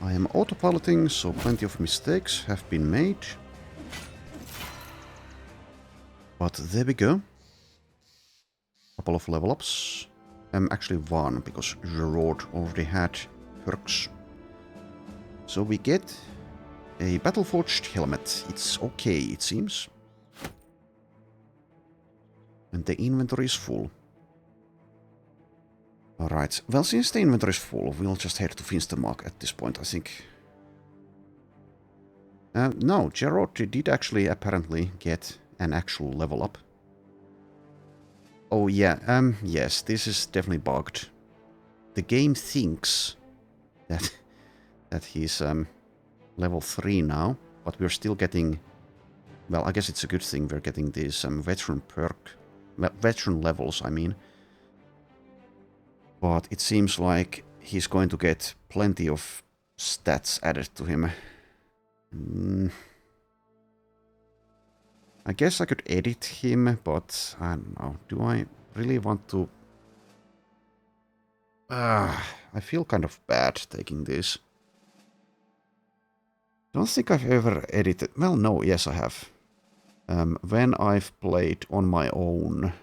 I am autopiloting, so plenty of mistakes have been made. But there we go. Couple of level ups. Actually one, because Gerard already had perks. So we get a Battleforged helmet. It's okay, it seems. And the inventory is full. Alright, well, since the inventory is full, we'll just head to Finstermark at this point, I think. No, Gerard did actually apparently get an actual level up. Oh yeah, yes, this is definitely bugged. The game thinks that he's level 3 now, but we're still getting... Well, I guess it's a good thing we're getting these veteran perk... veteran levels, I mean. But it seems like he's going to get plenty of stats added to him. I guess I could edit him, but I don't know. Do I really want to... I feel kind of bad taking this. Don't think I've ever edited... Well, no, yes I have. When I've played on my own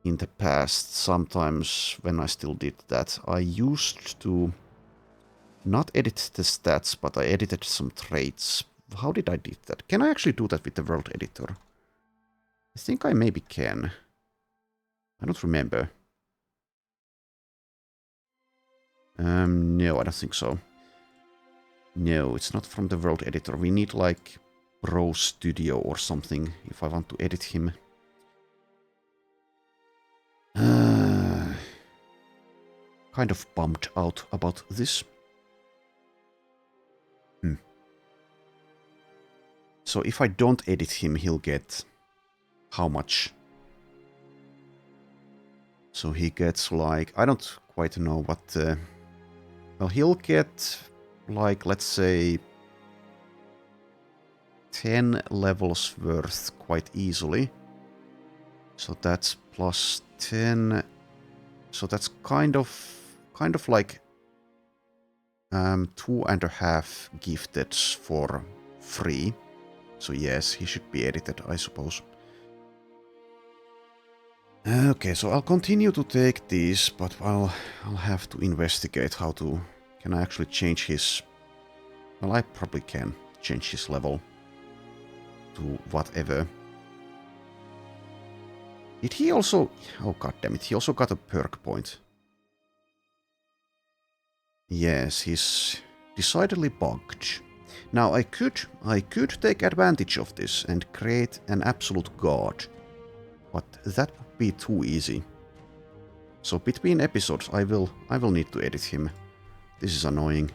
in the past, sometimes when I still did that, I used to not edit the stats, but I edited some traits. How did I do that? Can I actually do that with the world editor? I think I maybe can. I don't remember. No, I don't think so. No, it's not from the world editor. We need like Pro Studio or something if I want to edit him. Kind of bummed out about this. So if I don't edit him, he'll get how much. So he gets like, I don't quite know what, well, he'll get like, let's say 10 levels worth quite easily. So that's plus 10. So that's kind of like 2.5 gifted for free. So yes, he should be edited, I suppose. Okay, so I'll continue to take these, but I'll have to investigate how to... Can I actually change his... Well, I probably can change his level to whatever. Did he also... Oh, goddammit, he also got a perk point. Yes, he's decidedly bugged. Now, I could take advantage of this and create an absolute god, but that would be too easy. So between episodes, I will need to edit him. This is annoying.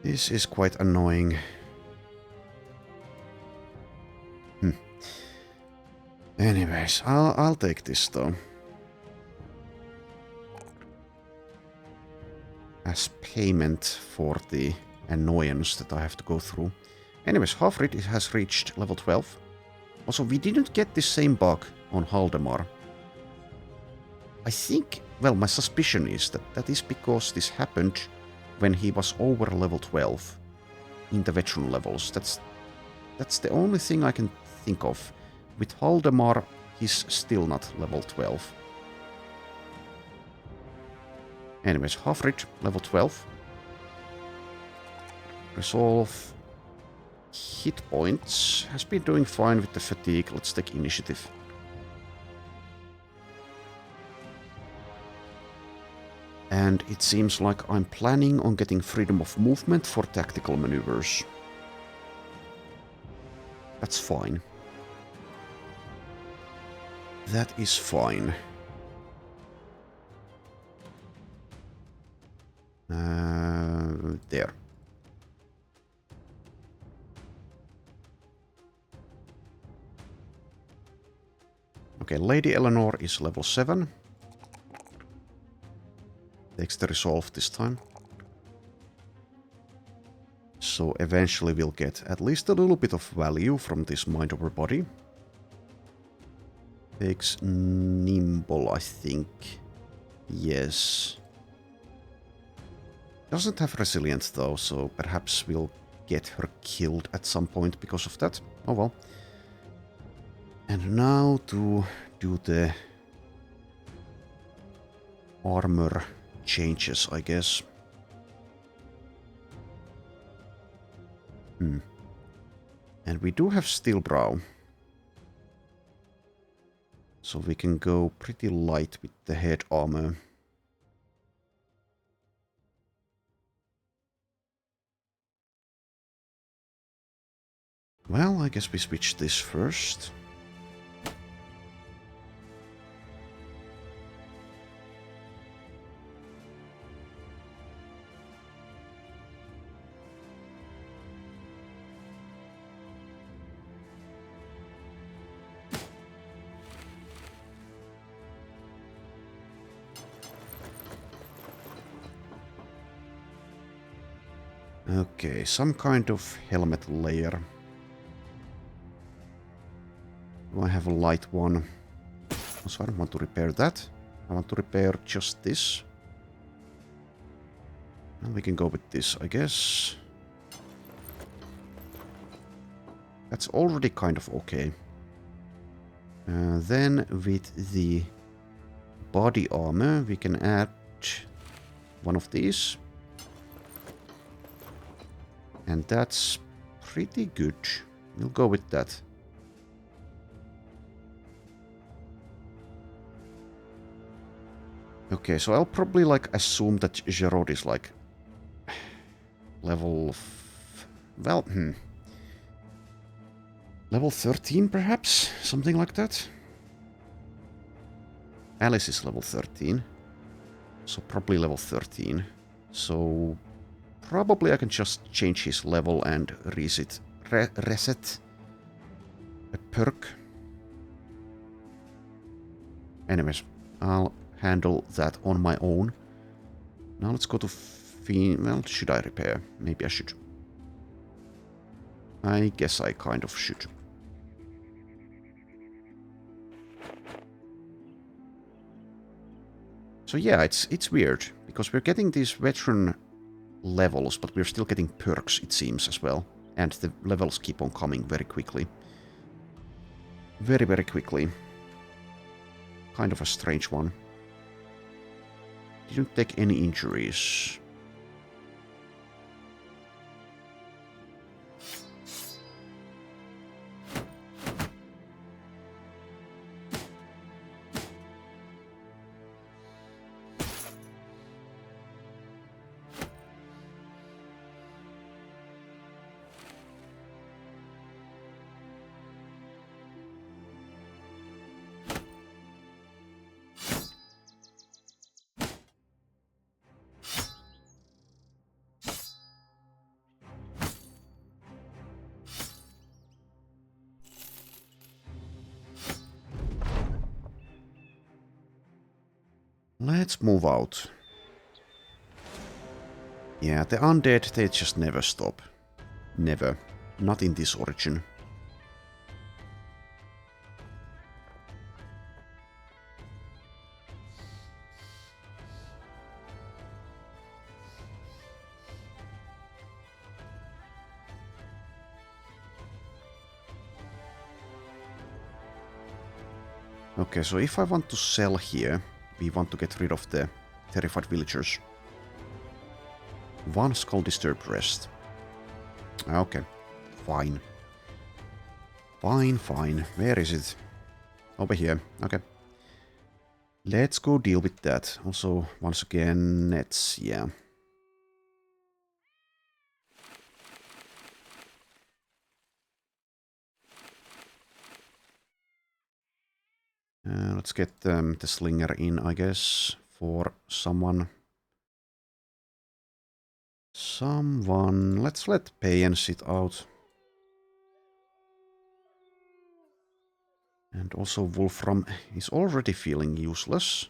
This is quite annoying. Anyways, I'll take this though. As payment for the annoyance that I have to go through. Anyways, Hafrid has reached level 12. Also, we didn't get the same bug on Haldemar. I think, well, my suspicion is that is because this happened when he was over level 12 in the veteran levels. That's the only thing I can think of. With Haldemar, he's still not level 12. Anyways, Hafrid, level 12. Resolve. Hit points. Has been doing fine with the fatigue. Let's take initiative. And it seems like I'm planning on getting freedom of movement for tactical maneuvers. That's fine. That is fine. There. Okay, Lady Eleanor is level 7. Takes the resolve this time. So eventually we'll get at least a little bit of value from this mind over body. Takes nimble, I think. Yes. Doesn't have resilience though, so perhaps we'll get her killed at some point because of that. Oh well. And now to do the armor changes, I guess. And we do have steel brow. So we can go pretty light with the head armor. Well, I guess we switch this first. Okay, some kind of helmet layer. Do I have a light one? Also, I don't want to repair that. I want to repair just this. And we can go with this, I guess. That's already kind of okay. Then with the body armor, we can add one of these. And that's pretty good. We'll go with that. Okay, so I'll probably like assume that Gerard is like level... well, level 13 perhaps? Something like that? Alice is level 13. So probably level 13. So probably I can just change his level and reset a perk. Anyways, I'll handle that on my own. Now let's go to well, should I repair? Maybe I should. I guess I kind of should. So yeah, it's weird, because we're getting these veteran levels, but we're still getting perks, it seems, as well. And the levels keep on coming very quickly. Very, very quickly. Kind of a strange one. Didn't take any injuries. Let's move out. Yeah, the undead, they just never stop. Never. Not in this origin. Okay, so if I want to sell here, we want to get rid of the terrified villagers. One skull disturbed rest. Okay, fine. Fine, fine. Where is it? Over here. Okay. Let's go deal with that. Also, once again, let's... yeah. Let's get the slinger in, I guess, for someone. Let's let Payen sit out. And also Wolfram is already feeling useless.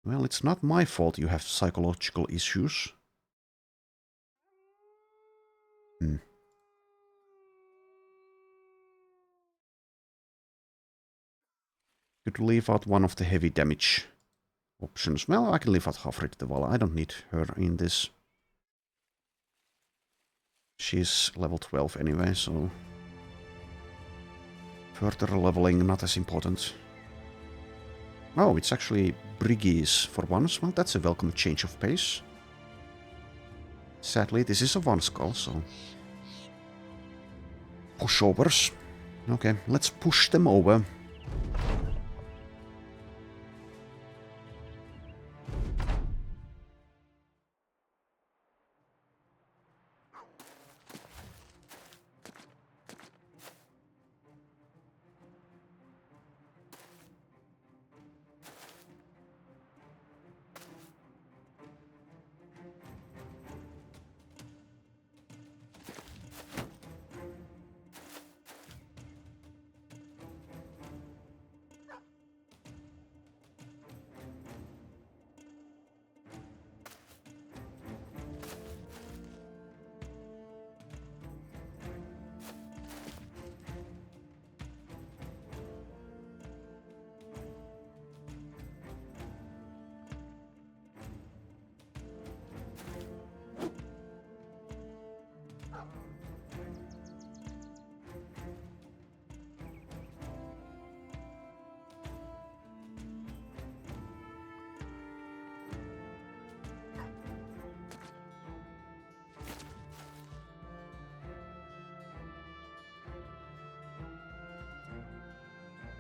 Well, it's not my fault you have psychological issues. Could leave out one of the heavy damage options. Well, I can leave out Hafrid the Vala. I don't need her in this. She's level 12 anyway, so... further leveling, not as important. Oh, it's actually Briggies for once. Well, that's a welcome change of pace. Sadly, this is a one skull, so... pushovers. Okay, let's push them over.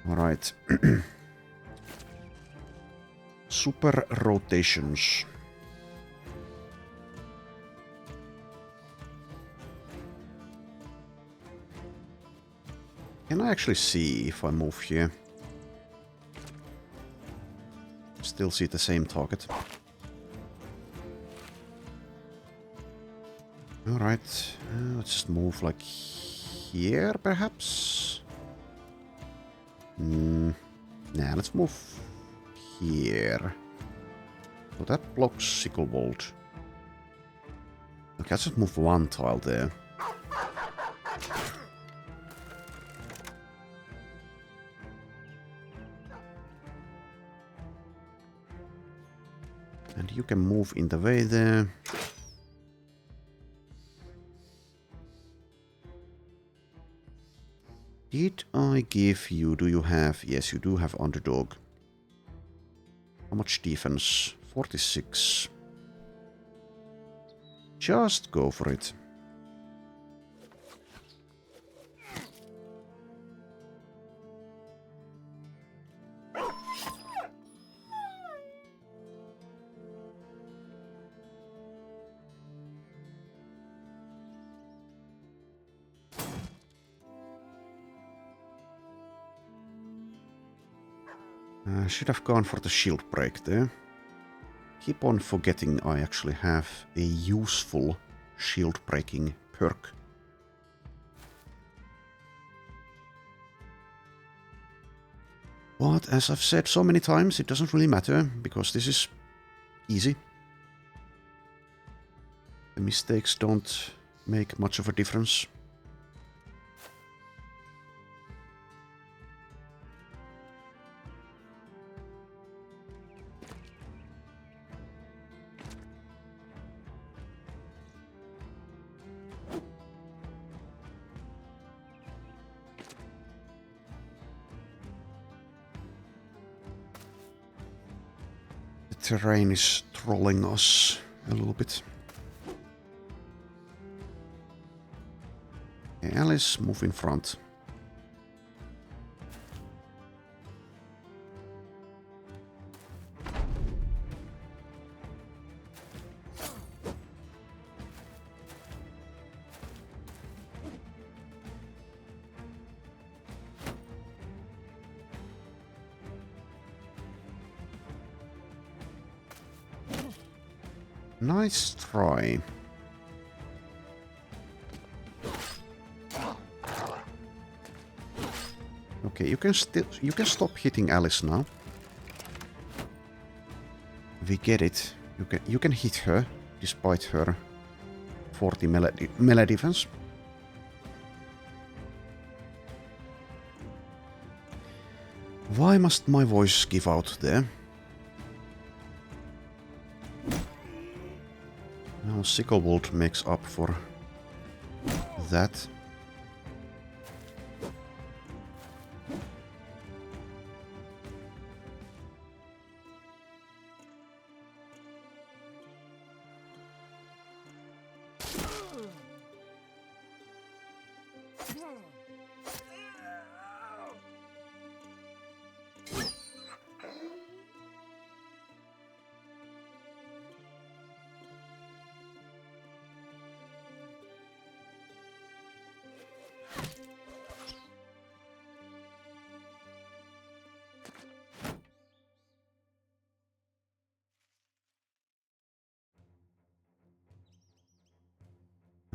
Alright. Super rotations. Can I actually see if I move here? Still see the same target. Alright, let's just move like here, perhaps? Nah, let's move here. So that blocks Sicklewold. Okay, let's just move one tile there. And you can move in the way there. Did I give you... Do you have... Yes, you do have underdog. How much defense? 46. Just go for it. Should have gone for the shield break there. Keep on forgetting I actually have a useful shield breaking perk. But as I've said so many times, it doesn't really matter, because this is easy. The mistakes don't make much of a difference. The terrain is trolling us a little bit. Okay, Alice, move in front. Nice try. Okay, you can stop hitting Alice now. We get it. You can hit her despite her 40 melee defense. Why must my voice give out there? Now Sicklewold makes up for that.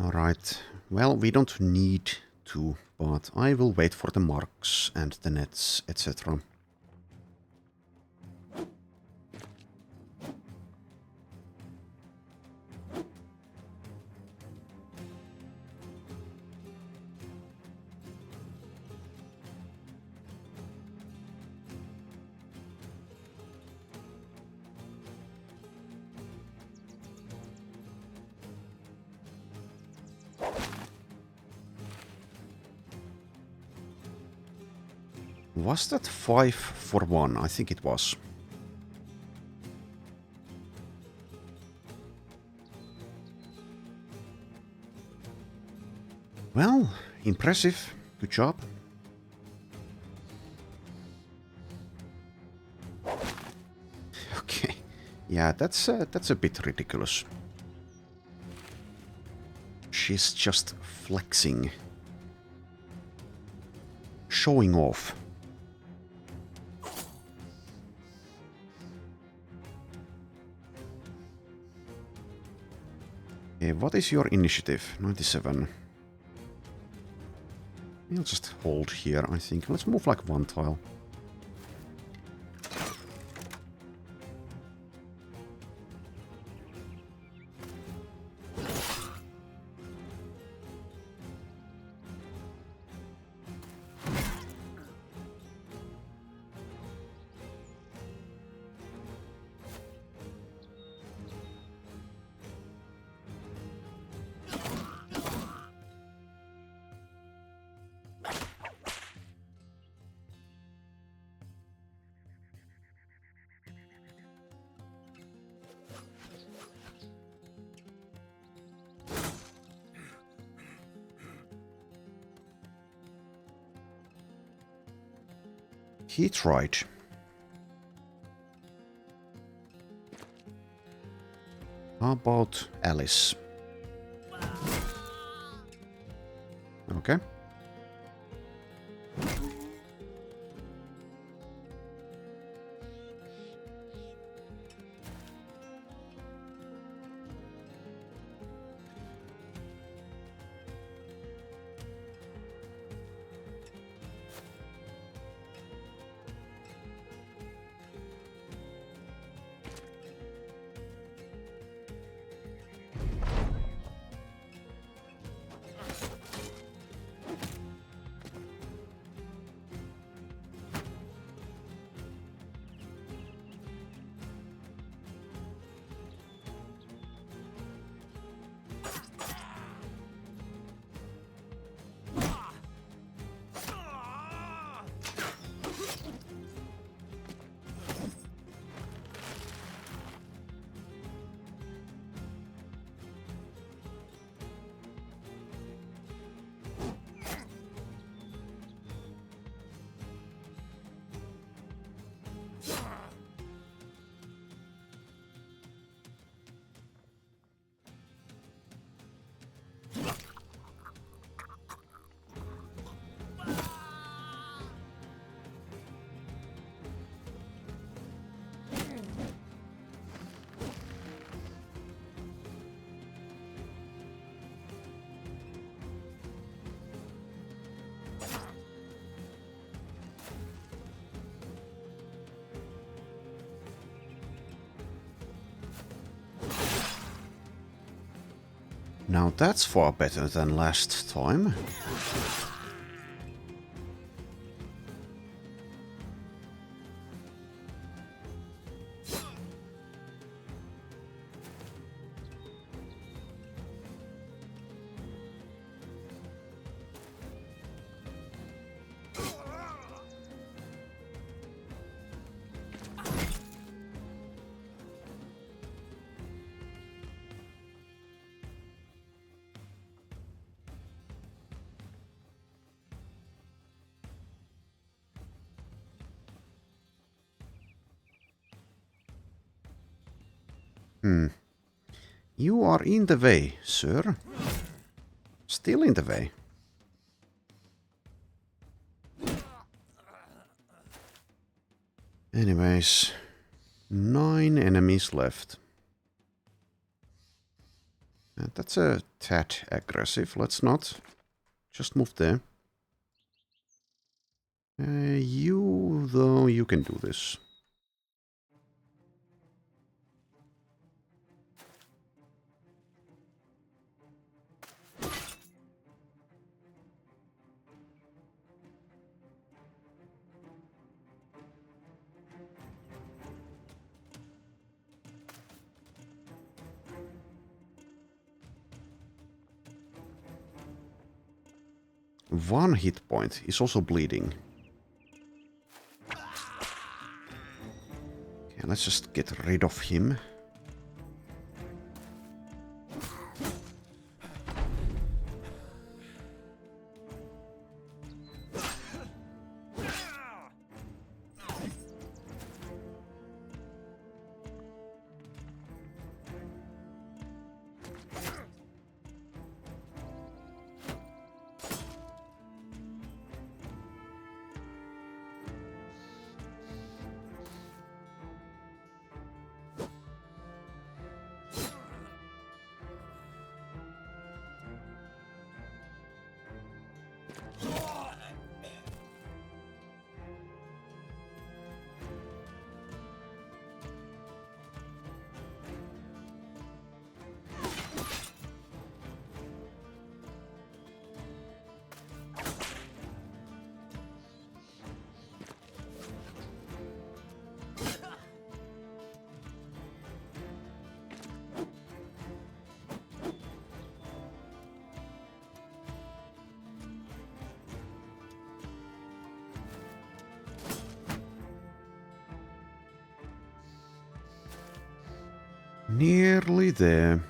Alright, well, we don't need to, but I will wait for the marks and the nets, etc. Was that 5 for 1? I think it was. Well, impressive. Good job. Okay. Yeah, that's a bit ridiculous. She's just flexing. Showing off. Okay, what is your initiative? 97. We'll just hold here, I think. Let's move like one tile. He tried. How about Alice? Okay. Now that's far better than last time. You are in the way, sir. Still in the way. Anyways, 9 enemies left. And that's a tad aggressive. Let's not. Just move there. You, though, you can do this. One hit point is also bleeding. Okay, let's just get rid of him. Nearly there.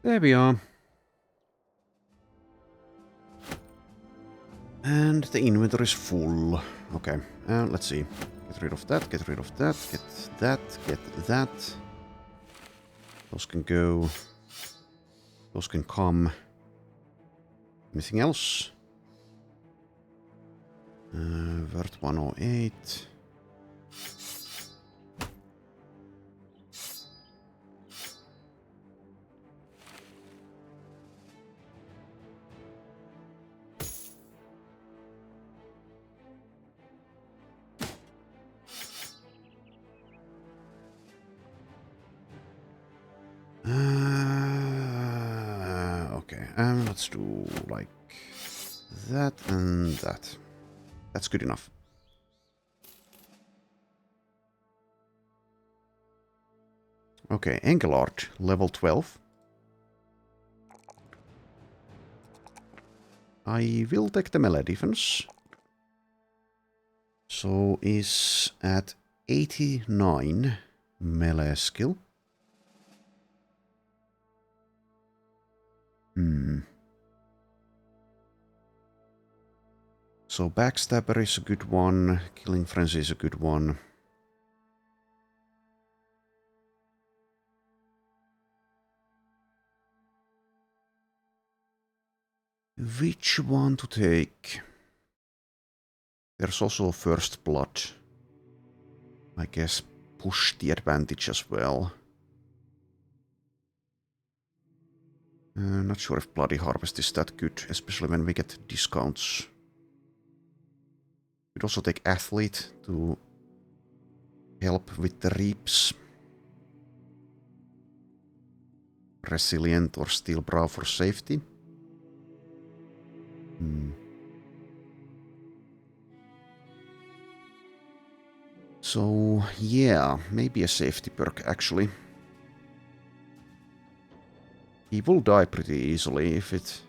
There we are. And the inventory is full. Okay, let's see. Get rid of that, get rid of that, get that, get that. Those can go. Those can come. Anything else? Vert 108. Okay, let's do like that and that. That's good enough. Okay, Engelart, level 12. I will take the melee defense. So is at 89 melee skill. So Backstabber is a good one, Killing Frenzy is a good one. Which one to take? There's also First Blood. I guess push the advantage as well. Not sure if Bloody Harvest is that good, especially when we get discounts. Could also take Athlete to help with the reaps. Resilient or Steel Brow for safety. So, yeah, maybe a safety perk actually. He will die pretty easily if it's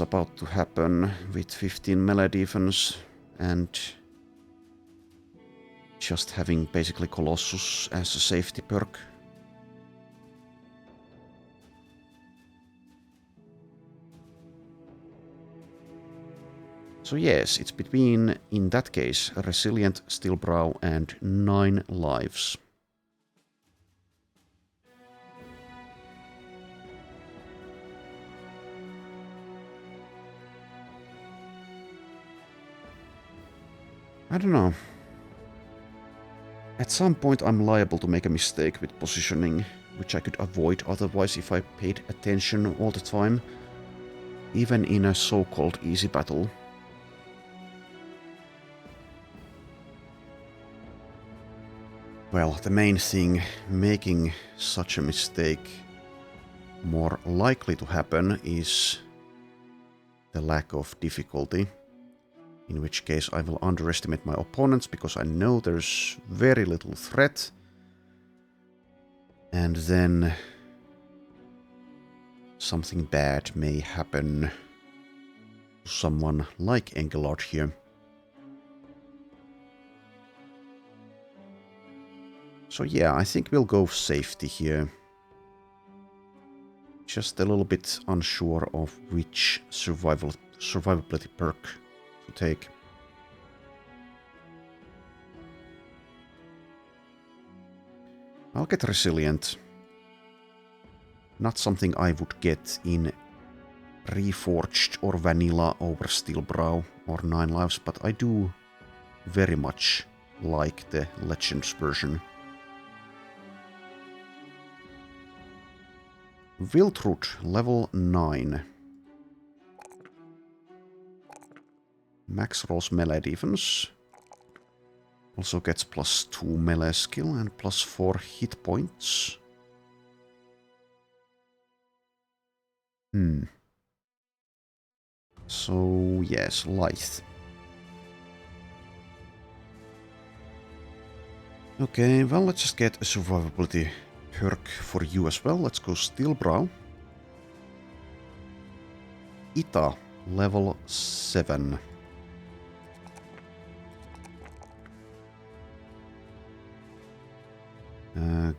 about to happen with 15 melee defense and just having basically Colossus as a safety perk. So yes, it's between, in that case, a Resilient, Steel Brow and 9 lives. I don't know. At some point I'm liable to make a mistake with positioning, which I could avoid otherwise if I paid attention all the time, even in a so-called easy battle. Well, the main thing making such a mistake more likely to happen is the lack of difficulty. In which case I will underestimate my opponents because I know there's very little threat. And then something bad may happen to someone like Engelart here. So yeah, I think we'll go safety here. just a little bit unsure of which survivability perk to take. I'll get Resilient. Not something I would get in Reforged or Vanilla over Steelbrow or 9 Lives, but I do very much like the Legends version. Wiltroot, level 9. Max rolls melee defense. Also gets +2 melee skill and +4 hit points. So, yes, Lithe. Okay, well, let's just get a survivability perk for you as well. Let's go Steelbrow. Ita, level 7.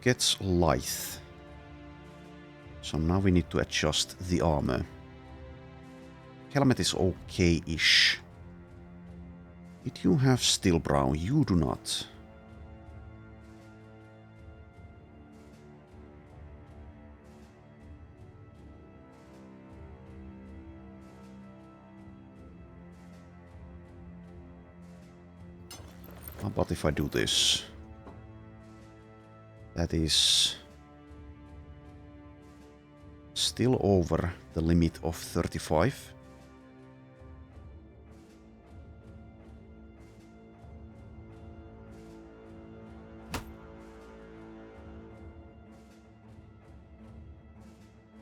Gets Lithe. So now we need to adjust the armor. Helmet is okay-ish. Did you have Steelbrow? You do not. How about if I do this? That is still over the limit of 35.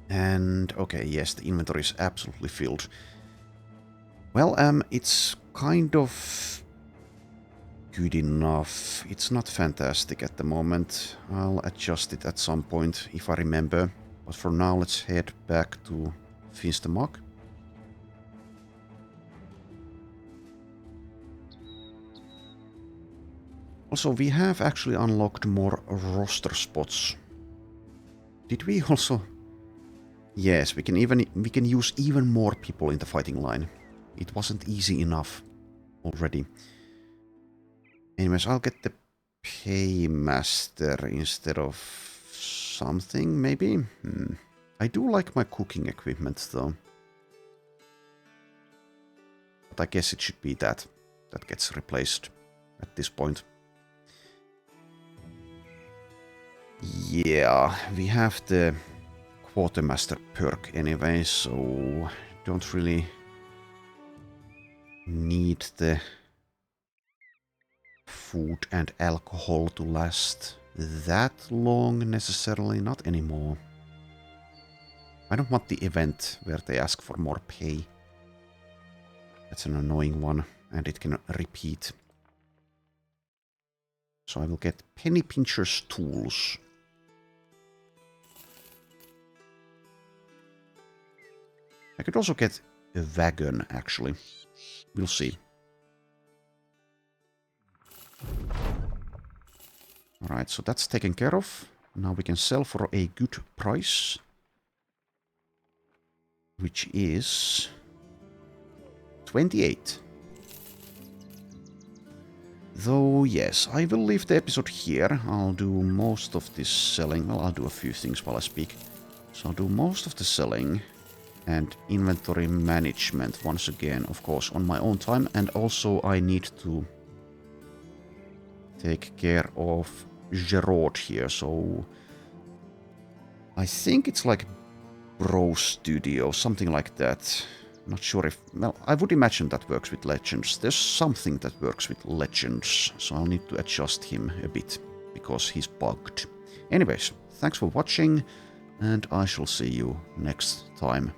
And okay, yes, the inventory is absolutely filled. Well, it's kind of good enough. It's not fantastic at the moment. I'll adjust it at some point if I remember. But for now, let's head back to Finstermark. Also, we have actually unlocked more roster spots. Did we also? Yes, we can use even more people in the fighting line. It wasn't easy enough already. Anyways, I'll get the Paymaster instead of something, maybe? I do like my cooking equipment, though. But I guess it should be that gets replaced at this point. Yeah, we have the Quartermaster perk anyway, so don't really need the food and alcohol to last that long necessarily, not anymore. I don't want the event where they ask for more pay. That's an annoying one, and it can repeat. So I will get Penny Pincher's tools. I could also get a wagon, actually. We'll see. Alright, so that's taken care of. Now we can sell for a good price. Which is 28. Though, yes, I will leave the episode here. I'll do most of this selling. Well, I'll do a few things while I speak. So I'll do most of the selling and inventory management once again, of course, on my own time. And also I need to take care of Gerard here. So I think it's like Bro Studio, something like that. Not sure if... Well, I would imagine that works with Legends. There's something that works with Legends, so I'll need to adjust him a bit, because he's bugged. Anyways, thanks for watching, and I shall see you next time.